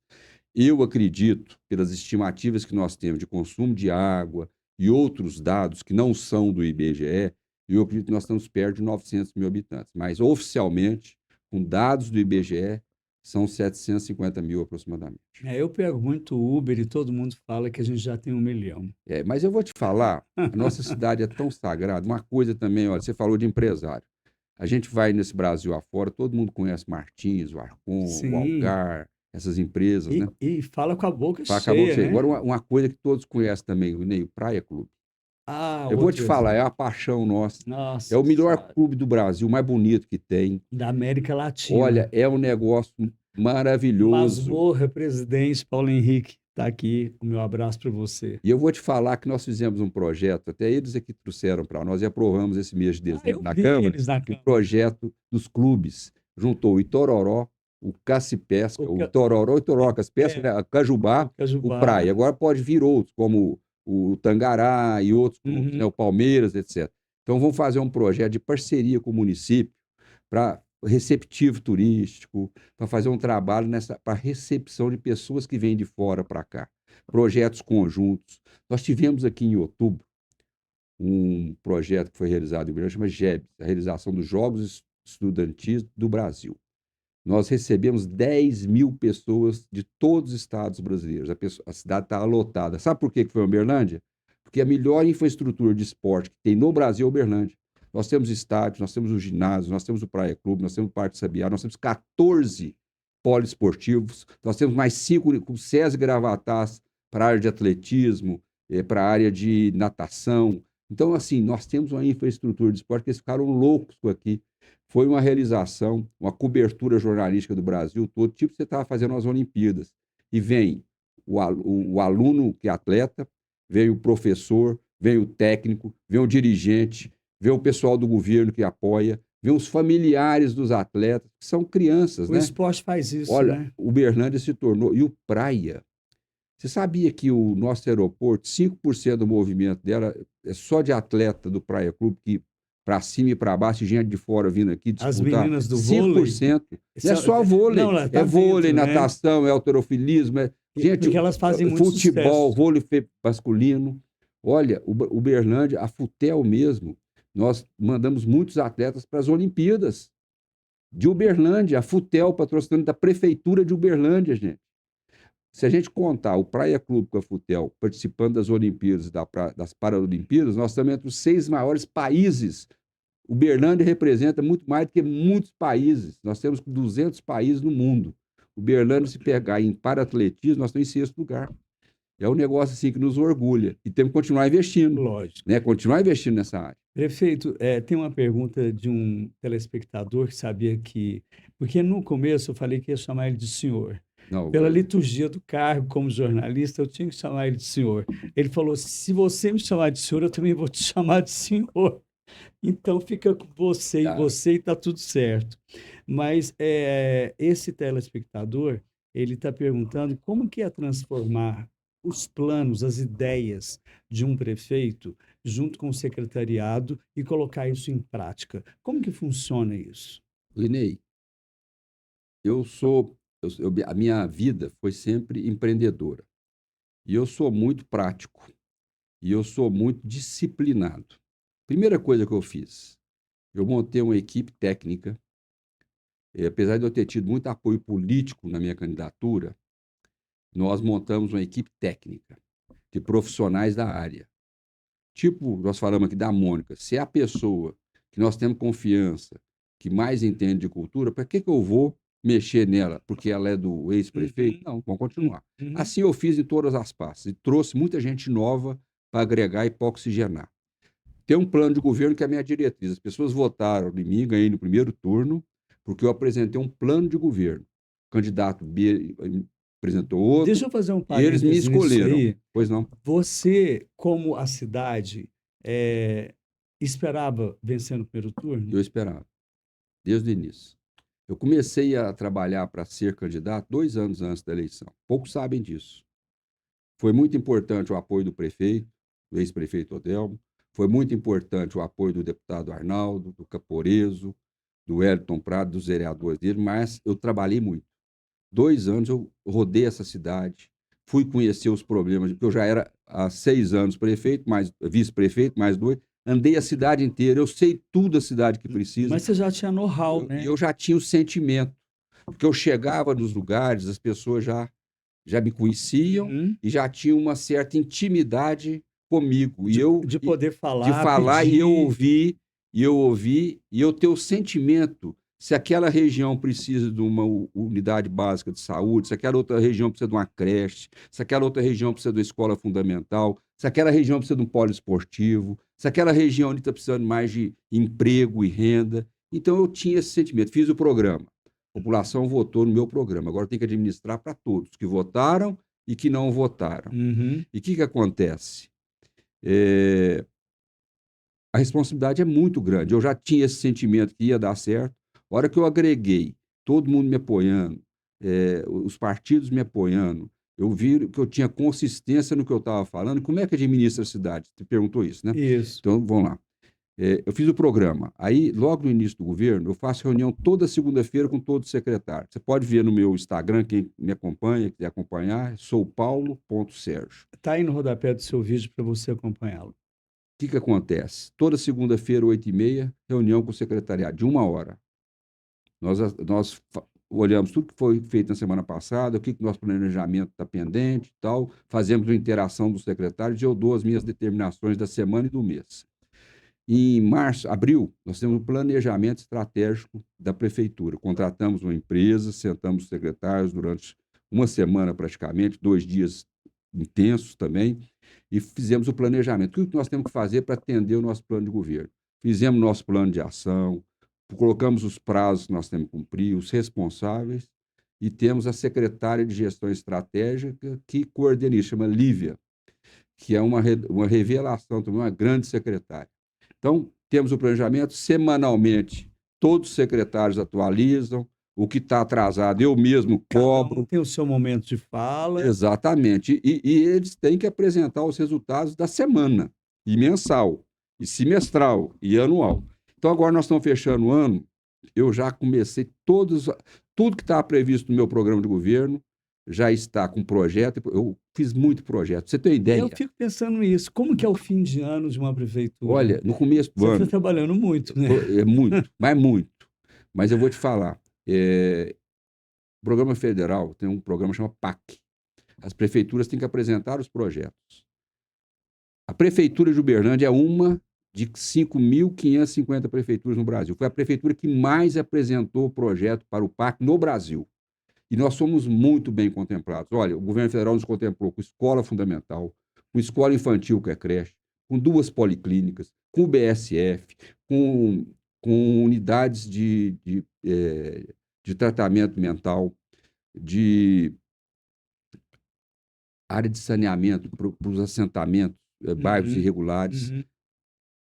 eu acredito, pelas estimativas que nós temos de consumo de água e outros dados que não são do IBGE, eu acredito que nós estamos perto de 900 mil habitantes. Mas, oficialmente, com dados do IBGE, são 750 mil aproximadamente. Eu pego muito Uber e todo mundo fala que a gente já tem 1 milhão. Mas eu vou te falar, a nossa cidade é tão sagrada. Uma coisa também, olha, você falou de empresário. A gente vai nesse Brasil afora, todo mundo conhece Martins, o Arcon, o Sim, Algar, essas empresas, né? e fala com a boca Acabou cheia, você. Agora, né? uma coisa que todos conhecem também, o Ney, o Praia Clube. Ah, Eu vou te outro falar, é exemplo. a paixão nossa. É Nossa o melhor Senhora. clube do Brasil, o mais bonito que tem. Da América Olha, Latina. é um negócio maravilhoso. Masmorra, presidente Paulo Henrique, está aqui. O meu abraço para você. E eu vou te falar que nós fizemos um projeto, até eles aqui trouxeram para nós e aprovamos esse mês de Ah, eu dezembro na vi Câmara, eles na o Câmara. projeto dos clubes. Juntou o Itororó, o O, Cacipesca, o Ca- Itororó, o Itororó, Cacipesca, é, né, a o Cajubá, o Cajubá. Praia. Agora pode vir outros, como o Tangará e outros clubes, né, Uhum. o Palmeiras, etc. Então vamos fazer um projeto de parceria com o município para receptivo turístico, para fazer um trabalho para recepção de pessoas que vêm de fora para cá. Projetos conjuntos. Nós tivemos aqui em outubro um projeto que foi realizado em Uberlândia, chama GEBS, a realização dos Jogos Estudantis do Brasil. Nós recebemos 10 mil pessoas de todos os estados brasileiros. A cidade está lotada. Sabe por que foi em Uberlândia? porque a melhor infraestrutura de esporte que tem no Brasil é Uberlândia. Nós temos estádios, nós temos o ginásio, nós temos o Praia Clube, nós temos o Parque Sabiá, nós temos 14 poliesportivos, nós temos mais 5 com SESI Gravatás para a área de atletismo, para a área de natação. Então, assim, nós temos uma infraestrutura de esporte que eles ficaram loucos com aqui. Foi uma realização, uma cobertura jornalística do Brasil todo, tipo que você estava fazendo nas Olimpíadas. E vem o aluno que é atleta, vem o professor, vem o técnico, vem o dirigente, vem o pessoal do governo que apoia, vem os familiares dos atletas, que são crianças, O né? esporte faz isso, Olha, né? Uberlândia se tornou... E o Praia, você sabia que o nosso aeroporto, 5% do movimento dela é só de atleta do Praia Clube, que para cima e para baixo, gente de fora vindo aqui As disputar? meninas do vôlei, 5%. Não é só vôlei, não, ela é tá vôlei, dentro, né? natação, é halterofilismo, gente, Porque elas fazem muito futebol, sucesso. vôlei masculino. Olha, o Uberlândia, a Futel mesmo, nós mandamos muitos atletas para as Olimpíadas de Uberlândia, a Futel patrocinando da Prefeitura de Uberlândia, gente. Se a gente contar o Praia Clube com a Futel participando das Olimpíadas e das Paralimpíadas, nós estamos entre os 6 maiores países. Uberlândia representa muito mais do que muitos países. Nós temos 200 países no mundo. Uberlândia, se pegar em para-atletismo, nós estamos em 6º lugar. É um negócio assim que nos orgulha. E temos que continuar investindo. Lógico. Né? Continuar investindo nessa área. Prefeito, tem uma pergunta de um telespectador que sabia que... Porque no começo eu falei que ia chamar ele de senhor. Não, Pela liturgia do cargo como jornalista, eu tinha que chamar ele de senhor. Ele falou: se você me chamar de senhor, eu também vou te chamar de senhor. Então fica com você e está tudo certo. Mas esse telespectador, ele está perguntando como que é transformar os planos, as ideias de um prefeito junto com o secretariado e colocar isso em prática. Como que funciona isso? Linei, a minha vida foi sempre empreendedora. E eu sou muito prático. E eu sou muito disciplinado. Primeira coisa que eu fiz, eu montei uma equipe técnica. Apesar de eu ter tido muito apoio político na minha candidatura, nós montamos uma equipe técnica de profissionais da área. Tipo, nós falamos aqui da Mônica. Se é a pessoa que nós temos confiança, que mais entende de cultura, para que eu vou mexer nela? Porque ela é do ex-prefeito? Não, vamos continuar. Assim eu fiz em todas as partes. E trouxe muita gente nova para agregar e para oxigenar. Tem um plano de governo que é a minha diretriz. As pessoas votaram em mim, ganhei no primeiro turno, porque eu apresentei um plano de governo. O candidato B apresentou outro. Deixa eu fazer um e eles me parêntese nisso escolheram. aí. Pois não. Você, como a cidade, esperava vencer no primeiro turno? Eu esperava, desde o início. Eu comecei a trabalhar para ser candidato 2 anos antes da eleição. Poucos sabem disso. Foi muito importante o apoio do prefeito, do ex-prefeito Odelmo. Foi muito importante o apoio do deputado Arnaldo, do Caporeso, do Wellington Prado, dos vereadores dele, mas eu trabalhei muito. 2 anos eu rodei essa cidade, fui conhecer os problemas, porque eu já era há 6 anos prefeito, mais vice-prefeito, mais 2, andei a cidade inteira, eu sei tudo da cidade que precisa. Mas você já tinha know-how, né? Eu já tinha o sentimento, porque eu chegava nos lugares, as pessoas já me conheciam e já tinham uma certa intimidade comigo. De poder falar, de falar pedir. e eu ouvi, e eu ter o sentimento se aquela região precisa de uma unidade básica de saúde, se aquela outra região precisa de uma creche, se aquela outra região precisa de uma escola fundamental, se aquela região precisa de um polo esportivo, se aquela região está precisando mais de emprego e renda. Então eu tinha esse sentimento, fiz o programa. A população votou no meu programa, agora tem que administrar para todos, que votaram e que não votaram. E o que acontece? A responsabilidade é muito grande. Eu já tinha esse sentimento que ia dar certo. A hora que eu agreguei, todo mundo me apoiando, os partidos me apoiando, eu vi que eu tinha consistência no que eu estava falando. Como é que administra a cidade? Você perguntou isso, né? Isso. Então, vamos lá. Eu fiz o programa. Aí, logo no início do governo, eu faço reunião toda segunda-feira com todos os secretários. Você pode ver no meu Instagram, quem me acompanha, quiser acompanhar, sou paulo.sergio. Está aí no rodapé do seu vídeo para você acompanhá-lo. O que acontece? Toda segunda-feira, 8h30, reunião com o secretariado, de 1 hora. Nós olhamos tudo que foi feito na semana passada, o que nosso planejamento está pendente e tal, fazemos uma interação dos secretários e eu dou as minhas determinações da semana e do mês. Em março, abril, nós temos um planejamento estratégico da prefeitura. Contratamos uma empresa, sentamos os secretários durante uma semana praticamente, 2 dias intensos também, e fizemos o planejamento. O que nós temos que fazer para atender o nosso plano de governo? Fizemos nosso plano de ação, colocamos os prazos que nós temos que cumprir, os responsáveis, e temos a secretária de gestão estratégica que coordena isso, chama Lívia, que é uma revelação também, uma grande secretária. Então, temos o planejamento semanalmente, todos os secretários atualizam, o que está atrasado eu mesmo cobro. Tem o seu momento de fala. Exatamente. E eles têm que apresentar os resultados da semana, e mensal, e semestral, e anual. Então, agora nós estamos fechando o ano, eu já comecei tudo que estava previsto no meu programa de governo, já está com projeto. Eu fiz muito projeto. Você tem ideia? Eu fico pensando nisso. Como que é o fim de ano de uma prefeitura? Olha, no começo do Você ano... está trabalhando muito, né? É muito, mas muito. Mas eu vou te falar, o programa federal tem um programa chamado PAC. As prefeituras têm que apresentar os projetos. A prefeitura de Uberlândia é uma de 5.550 prefeituras no Brasil. Foi a prefeitura que mais apresentou o projeto para o PAC no Brasil. E nós somos muito bem contemplados. Olha, o governo federal nos contemplou com escola fundamental, com escola infantil, que é creche, com 2 policlínicas, com o BSF, com unidades de tratamento mental, de área de saneamento para os assentamentos, bairros irregulares,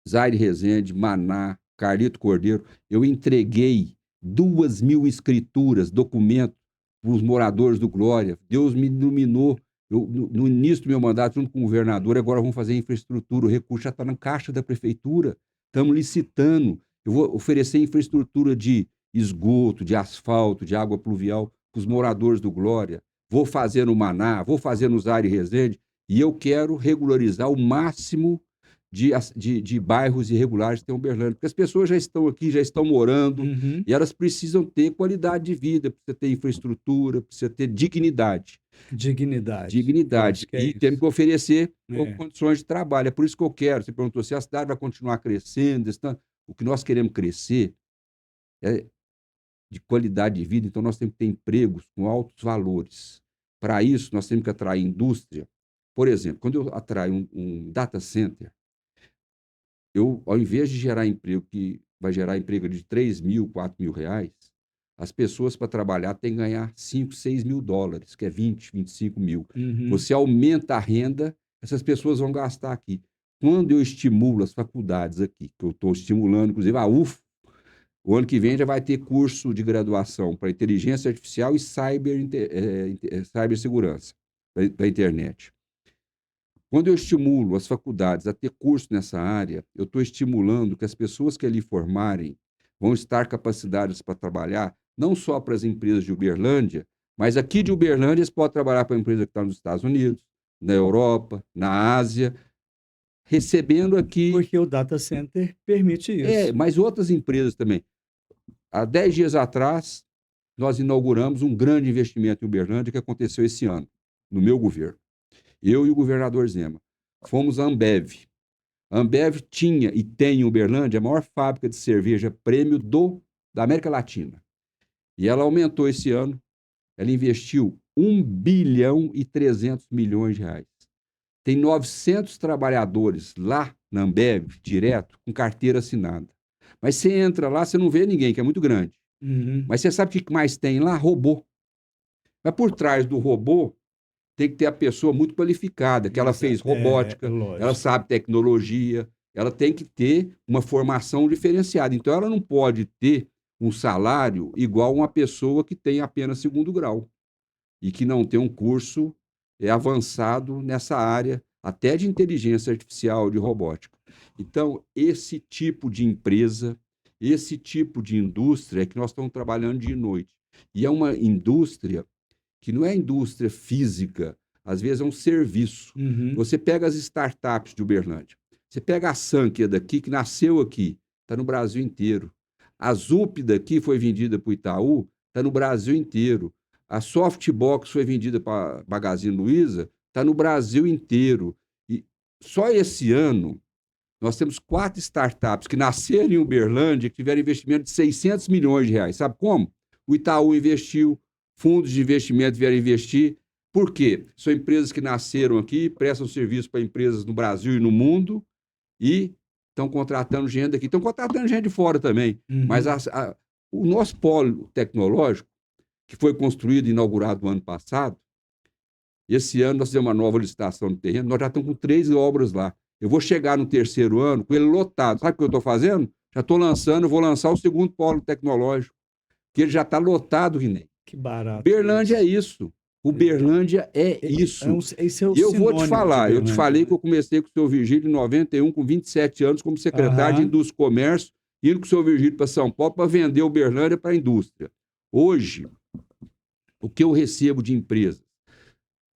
Zaire Rezende, Maná, Carlito Cordeiro. Eu entreguei 2.000 escrituras, documentos, para os moradores do Glória. Deus me iluminou. No início do meu mandato, junto com o governador, agora vamos fazer infraestrutura. O recurso já está na caixa da prefeitura. Estamos licitando. Eu vou oferecer infraestrutura de esgoto, de asfalto, de água pluvial para os moradores do Glória. Vou fazer no Maná, vou fazer no Zaire Rezende. E eu quero regularizar o máximo de bairros irregulares que tem Uberlândia, porque as pessoas já estão aqui, já estão morando, e elas precisam ter qualidade de vida, precisa ter infraestrutura, precisa ter dignidade. Dignidade. E temos que oferecer condições de trabalho. É por isso que eu quero. Você perguntou se a cidade vai continuar crescendo. O que nós queremos crescer é de qualidade de vida, então nós temos que ter empregos com altos valores. Para isso, nós temos que atrair indústria. Por exemplo, quando eu atraio um data center, ao invés de gerar emprego, que vai gerar emprego de 3 mil, 4 mil reais, as pessoas para trabalhar têm que ganhar 5, 6 mil dólares, que é 20, 25 mil. Você aumenta a renda, essas pessoas vão gastar aqui. Quando eu estimulo as faculdades aqui, que eu estou estimulando, inclusive a UF, o ano que vem já vai ter curso de graduação para inteligência artificial e cibersegurança para a internet. Quando eu estimulo as faculdades a ter curso nessa área, eu estou estimulando que as pessoas que ali formarem vão estar capacitadas para trabalhar, não só para as empresas de Uberlândia, mas aqui de Uberlândia eles podem trabalhar para a empresa que está nos Estados Unidos, na Europa, na Ásia, recebendo aqui... Porque o data center permite isso. Mas outras empresas também. Há 10 dias atrás, nós inauguramos um grande investimento em Uberlândia que aconteceu esse ano, no meu governo. Eu e o governador Zema. Fomos à Ambev. A Ambev tinha e tem em Uberlândia a maior fábrica de cerveja prêmio da América Latina. E ela aumentou esse ano. Ela investiu 1 bilhão e 300 milhões de reais. Tem 900 trabalhadores lá na Ambev, direto, com carteira assinada. Mas você entra lá, você não vê ninguém, que é muito grande. Mas você sabe o que mais tem lá? Robô. Mas por trás do robô, tem que ter a pessoa muito qualificada, que ela fez robótica, ela sabe tecnologia, ela tem que ter uma formação diferenciada. Então, ela não pode ter um salário igual a uma pessoa que tem apenas 2º grau e que não tem um curso avançado nessa área, até de inteligência artificial, de robótica. Então, esse tipo de empresa, esse tipo de indústria é que nós estamos trabalhando dia e noite. E é uma indústria que não é indústria física, às vezes é um serviço. Você pega as startups de Uberlândia, você pega a Sun, que é daqui, que nasceu aqui, está no Brasil inteiro. A Zup daqui foi vendida para o Itaú, está no Brasil inteiro. A Softbox foi vendida para a Magazine Luiza, está no Brasil inteiro. E só esse ano, nós temos 4 startups que nasceram em Uberlândia, que tiveram investimento de 600 milhões de reais. Sabe como? O Itaú investiu, fundos de investimento vieram investir. Por quê? São empresas que nasceram aqui, prestam serviço para empresas no Brasil e no mundo e estão contratando gente aqui. Estão contratando gente de fora também. Mas o nosso polo tecnológico, que foi construído e inaugurado no ano passado, esse ano nós fizemos uma nova licitação de terreno, nós já estamos com 3 obras lá. Eu vou chegar no 3º ano com ele lotado. Sabe o que eu estou fazendo? Já estou lançando, vou lançar o 2º polo tecnológico, que ele já está lotado, Rinei. Que barato. Uberlândia é isso. Uberlândia é isso. Esse é o E eu vou te sinônimo falar, de eu te falei que eu comecei com o seu Virgílio em 91, com 27 anos, como secretário de Indústria e Comércio, indo com o seu Virgílio para São Paulo para vender Uberlândia para a indústria. Hoje, o que eu recebo de empresas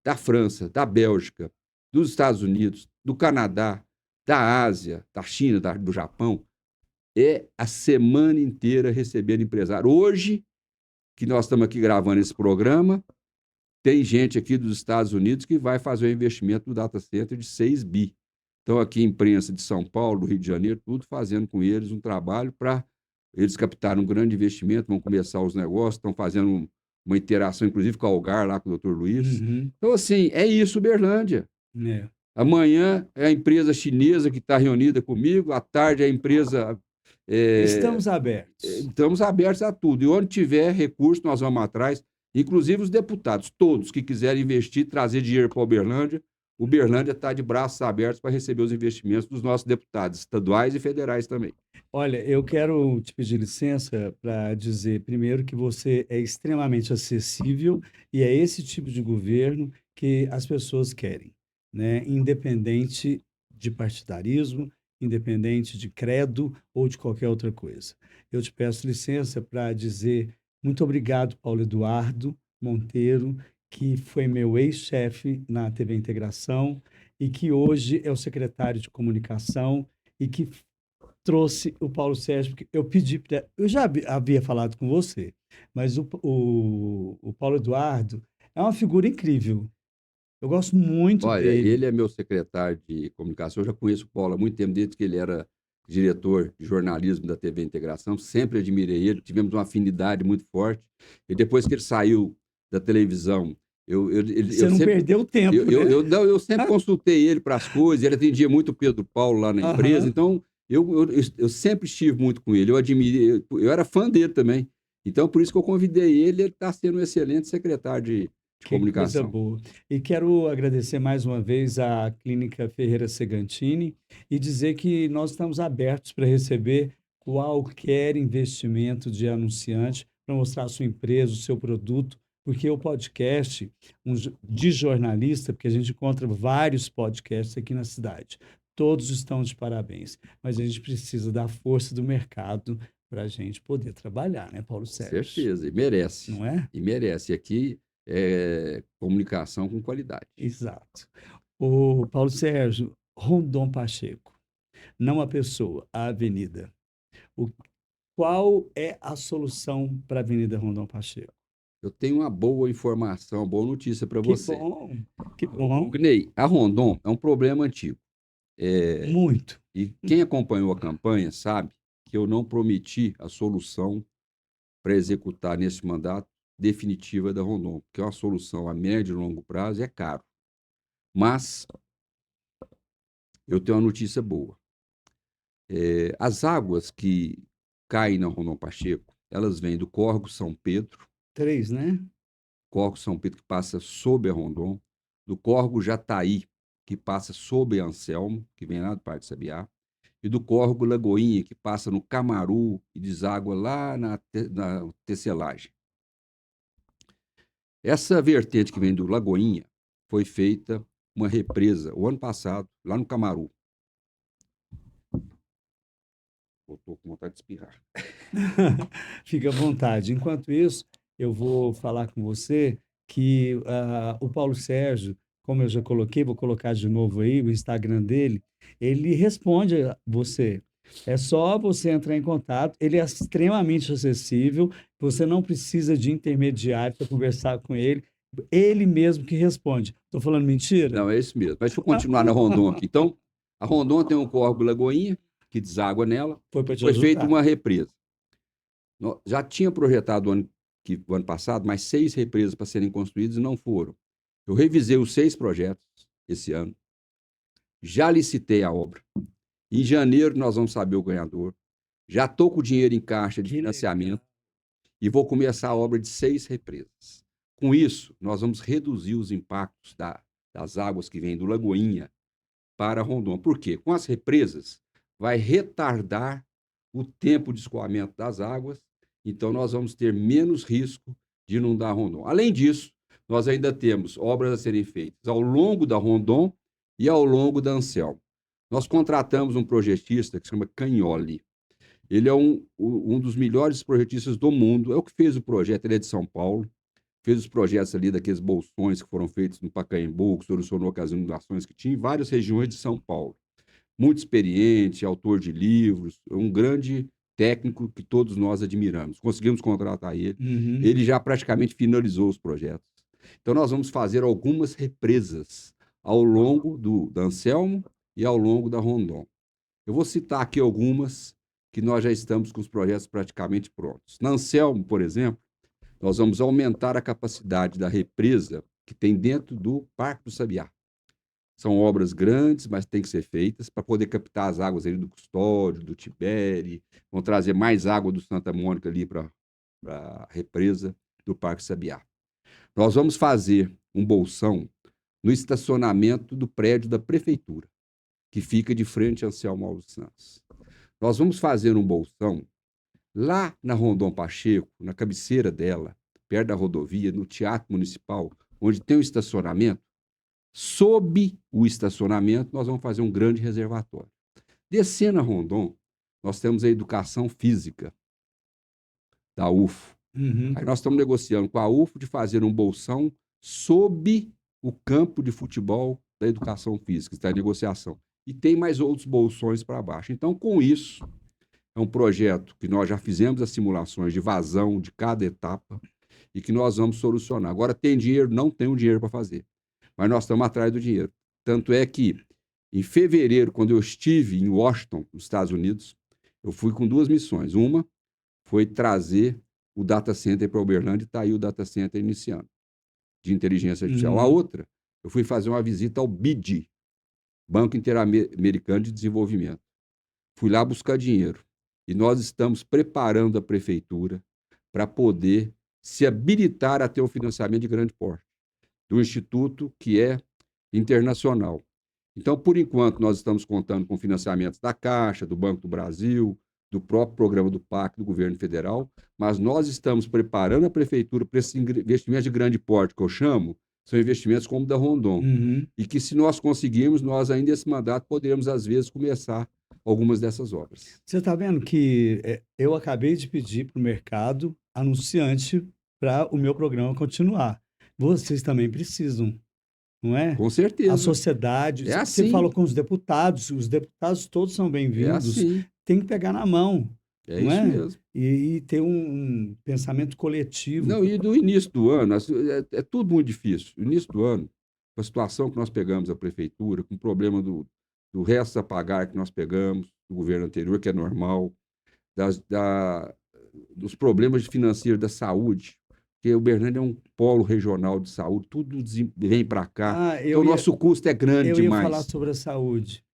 da França, da Bélgica, dos Estados Unidos, do Canadá, da Ásia, da China, do Japão, é a semana inteira recebendo empresário. Hoje, que nós estamos aqui gravando esse programa, tem gente aqui dos Estados Unidos que vai fazer um investimento no data center de 6 bi. Então, aqui, imprensa de São Paulo, do Rio de Janeiro, tudo fazendo com eles um trabalho para eles captarem um grande investimento, vão começar os negócios, estão fazendo uma interação, inclusive, com a Algar, lá com o Dr. Luiz. Então, assim, é isso, Uberlândia. Amanhã é a empresa chinesa que está reunida comigo, à tarde é a empresa... Estamos abertos. Estamos abertos a tudo. E onde tiver recurso, nós vamos atrás. Inclusive os deputados, todos que quiserem investir, trazer dinheiro para Uberlândia, Uberlândia está de braços abertos para receber os investimentos dos nossos deputados, estaduais e federais também. Olha, eu quero te pedir licença para dizer, primeiro, que você é extremamente acessível e é esse tipo de governo que as pessoas querem, né? Independente de partidarismo, independente de credo ou de qualquer outra coisa. Eu te peço licença para dizer muito obrigado, Paulo Eduardo Monteiro, que foi meu ex-chefe na TV Integração e que hoje é o secretário de comunicação e que trouxe o Paulo Sérgio, porque eu pedi, eu já havia falado com você, mas o Paulo Eduardo é uma figura incrível. Eu gosto muito Olha, dele. ele é meu secretário de comunicação, eu já conheço o Paulo há muito tempo, desde que ele era diretor de jornalismo da TV Integração, sempre admirei ele, tivemos uma afinidade muito forte, e depois que ele saiu da televisão, Você não sempre, perdeu tempo, né? eu sempre consultei ele para as coisas, ele atendia muito o Pedro Paulo lá na empresa, então eu sempre estive muito com ele, eu admirei, eu era fã dele também, então por isso que eu convidei ele está sendo um excelente secretário de comunicação. Coisa boa. E quero agradecer mais uma vez à Clínica Ferreira Segantini e dizer que nós estamos abertos para receber qualquer investimento de anunciante para mostrar a sua empresa, o seu produto, porque o podcast de jornalista, porque a gente encontra vários podcasts aqui na cidade, todos estão de parabéns, mas a gente precisa da força do mercado para a gente poder trabalhar, né, Paulo Sérgio? Certeza, e merece. Não é? E merece. E aqui é comunicação com qualidade. Exato. O Paulo Sérgio, Rondon Pacheco, não a pessoa, a avenida. Qual é a solução para a Avenida Rondon Pacheco? Eu tenho uma boa informação, uma boa notícia para você. Que bom. Ney, a Rondon é um problema antigo. Muito. E quem acompanhou a campanha sabe que eu não prometi a solução para executar nesse mandato definitiva da Rondon, porque é uma solução a médio e longo prazo, é caro. Mas eu tenho uma notícia boa. As águas que caem na Rondon Pacheco, elas vêm do Córrego São Pedro. 3, né? Córrego São Pedro, que passa sob a Rondon. Do Córrego Jataí, que passa sob a Anselmo, que vem lá do Parque Sabiá. E do Córrego Lagoinha, que passa no Camaru e deságua lá na Tecelagem. Essa vertente que vem do Lagoinha foi feita uma represa o ano passado, lá no Camaru. Estou com vontade de espirrar. Fica à vontade. Enquanto isso, eu vou falar com você que o Paulo Sérgio, como eu já coloquei, vou colocar de novo aí o Instagram dele, ele responde a você. É só você entrar em contato, ele é extremamente acessível, você não precisa de intermediário para conversar com ele mesmo que responde. Estou falando mentira? Não, é isso mesmo. Mas deixa eu continuar na Rondon aqui. Então, a Rondon tem um córrego Lagoinha, que deságua nela, Foi e para te foi feita ajudar. uma represa. Já tinha projetado o ano passado mais 6 represas para serem construídas e não foram. Eu revisei os 6 projetos esse ano, já licitei a obra. Em janeiro nós vamos saber o ganhador. Já estou com o dinheiro em caixa de Que financiamento legal. e vou começar a obra de 6 represas. Com isso, nós vamos reduzir os impactos das águas que vêm do Lagoinha para Rondon. Por quê? Com as represas, vai retardar o tempo de escoamento das águas, então nós vamos ter menos risco de inundar Rondon. Além disso, nós ainda temos obras a serem feitas ao longo da Rondon e ao longo da Anselmo. Nós contratamos um projetista que se chama Cagnoli. Ele é um dos melhores projetistas do mundo, é o que fez o projeto, ele é de São Paulo, fez os projetos ali daqueles bolsões que foram feitos no Pacaembu, que solucionou as inundações que tinha em várias regiões de São Paulo. Muito experiente, autor de livros, um grande técnico que todos nós admiramos. Conseguimos contratar ele. Uhum. Ele já praticamente finalizou os projetos. Então, nós vamos fazer algumas represas ao longo da Anselmo e ao longo da Rondon. Eu vou citar aqui algumas que nós já estamos com os projetos praticamente prontos. Na Anselmo, por exemplo, nós vamos aumentar a capacidade da represa que tem dentro do Parque do Sabiá. São obras grandes, mas têm que ser feitas para poder captar as águas ali do Custódio, do Tibere, vão trazer mais água do Santa Mônica ali para a represa do Parque Sabiá. Nós vamos fazer um bolsão no estacionamento do prédio da prefeitura, que fica de frente ao Anselmo Alves Santos. Nós vamos fazer um bolsão lá na Rondon Pacheco, na cabeceira dela, perto da rodovia, no Teatro Municipal, onde tem o estacionamento. Sob o estacionamento, nós vamos fazer um grande reservatório. Descendo a Rondon, nós temos a educação física da UFO. Uhum. Aí nós estamos negociando com a UFO de fazer um bolsão sob o campo de futebol da educação física, está em negociação. E tem mais outros bolsões para baixo. Então, com isso, é um projeto que nós já fizemos as simulações de vazão de cada etapa e que nós vamos solucionar. Agora, tem dinheiro? Não tem o dinheiro para fazer, mas nós estamos atrás do dinheiro. Tanto é que, em fevereiro, quando eu estive em Washington, nos Estados Unidos, eu fui com 2 missões. Uma foi trazer o data center para Uberlândia e está aí o data center iniciando, de inteligência artificial. A outra, eu fui fazer uma visita ao BID, Banco Interamericano de Desenvolvimento. Fui lá buscar dinheiro. E nós estamos preparando a prefeitura para poder se habilitar a ter um financiamento de grande porte, do instituto que é internacional. Então, por enquanto, nós estamos contando com financiamentos da Caixa, do Banco do Brasil, do próprio programa do PAC, do governo federal, mas nós estamos preparando a prefeitura para esses investimentos de grande porte, que eu chamo, são investimentos como o da Rondon. Uhum. E que, se nós conseguirmos, nós ainda esse mandato poderemos, às vezes, começar algumas dessas obras. Você está vendo que eu acabei de pedir para o mercado anunciante para o meu programa continuar. Vocês também precisam, não é? Com A certeza. sociedade, É você assim. falou com os deputados todos são É bem-vindos, assim. tem que pegar na mão, É não isso é? mesmo. E ter um pensamento coletivo. Não, e do início do ano, é tudo muito difícil. No início do ano, com a situação que nós pegamos a prefeitura, com o problema do resto a pagar que nós pegamos do governo anterior, que é normal, dos problemas financeiros da saúde, porque o Uberlândia é um polo regional de saúde, tudo vem para cá. Ah, Então, o nosso custo é grande eu ia falar demais. sobre a saúde.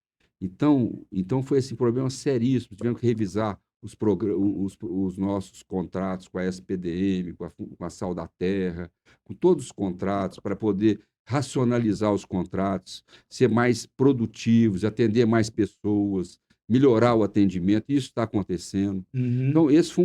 Então foi esse problema seríssimo. Tivemos que revisar os nossos contratos com a SPDM, com a Sal da Terra, com todos os contratos, para poder racionalizar os contratos, ser mais produtivos, atender mais pessoas, melhorar o atendimento. Isso está acontecendo. Uhum. Então, esse foi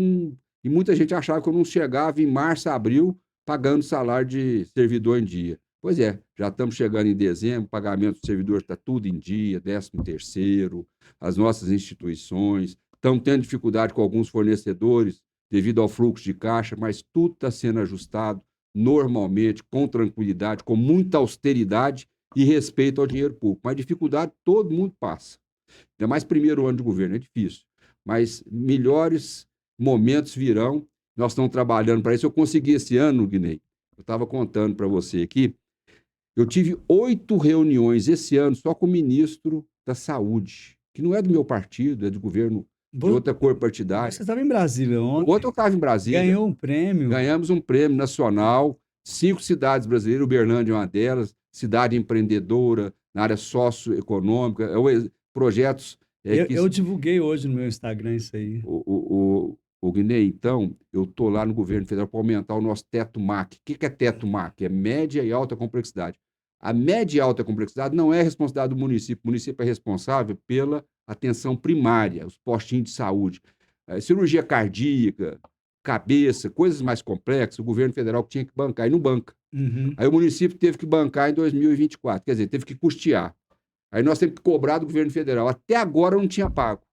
E muita gente achava que eu não chegava em março, abril, pagando salário de servidor em dia. Pois é, já estamos chegando em dezembro, o pagamento do servidor está tudo em dia, 13º, as nossas instituições, estamos tendo dificuldade com alguns fornecedores devido ao fluxo de caixa, mas tudo está sendo ajustado normalmente, com tranquilidade, com muita austeridade e respeito ao dinheiro público. Mas dificuldade todo mundo passa. Ainda mais primeiro ano de governo, é difícil. Mas melhores momentos virão. Nós estamos trabalhando para isso. Eu consegui esse ano, Guinei. Eu estava contando para você aqui. Eu tive 8 reuniões esse ano só com o ministro da Saúde, que não é do meu partido, é do governo de Vo- outra cor Você partidária. estava em Brasília O outro eu ontem, estava em Brasília. ganhou um prêmio. Ganhamos um prêmio nacional, 5 cidades brasileiras, Uberlândia é uma delas, cidade empreendedora na área socioeconômica, projetos que Eu divulguei hoje no meu Instagram isso aí. o Guiné, então, eu estou lá no governo federal para aumentar o nosso teto MAC. O que é teto MAC? É média e alta complexidade. A média e alta complexidade não é responsabilidade do município. O município é responsável pela atenção primária, os postinhos de saúde. Cirurgia cardíaca, cabeça, coisas mais complexas, o governo federal tinha que bancar, e não banca. Uhum. Aí o município teve que bancar em 2024, quer dizer, teve que custear. Aí nós temos que cobrar do governo federal. Até agora eu não tinha pago.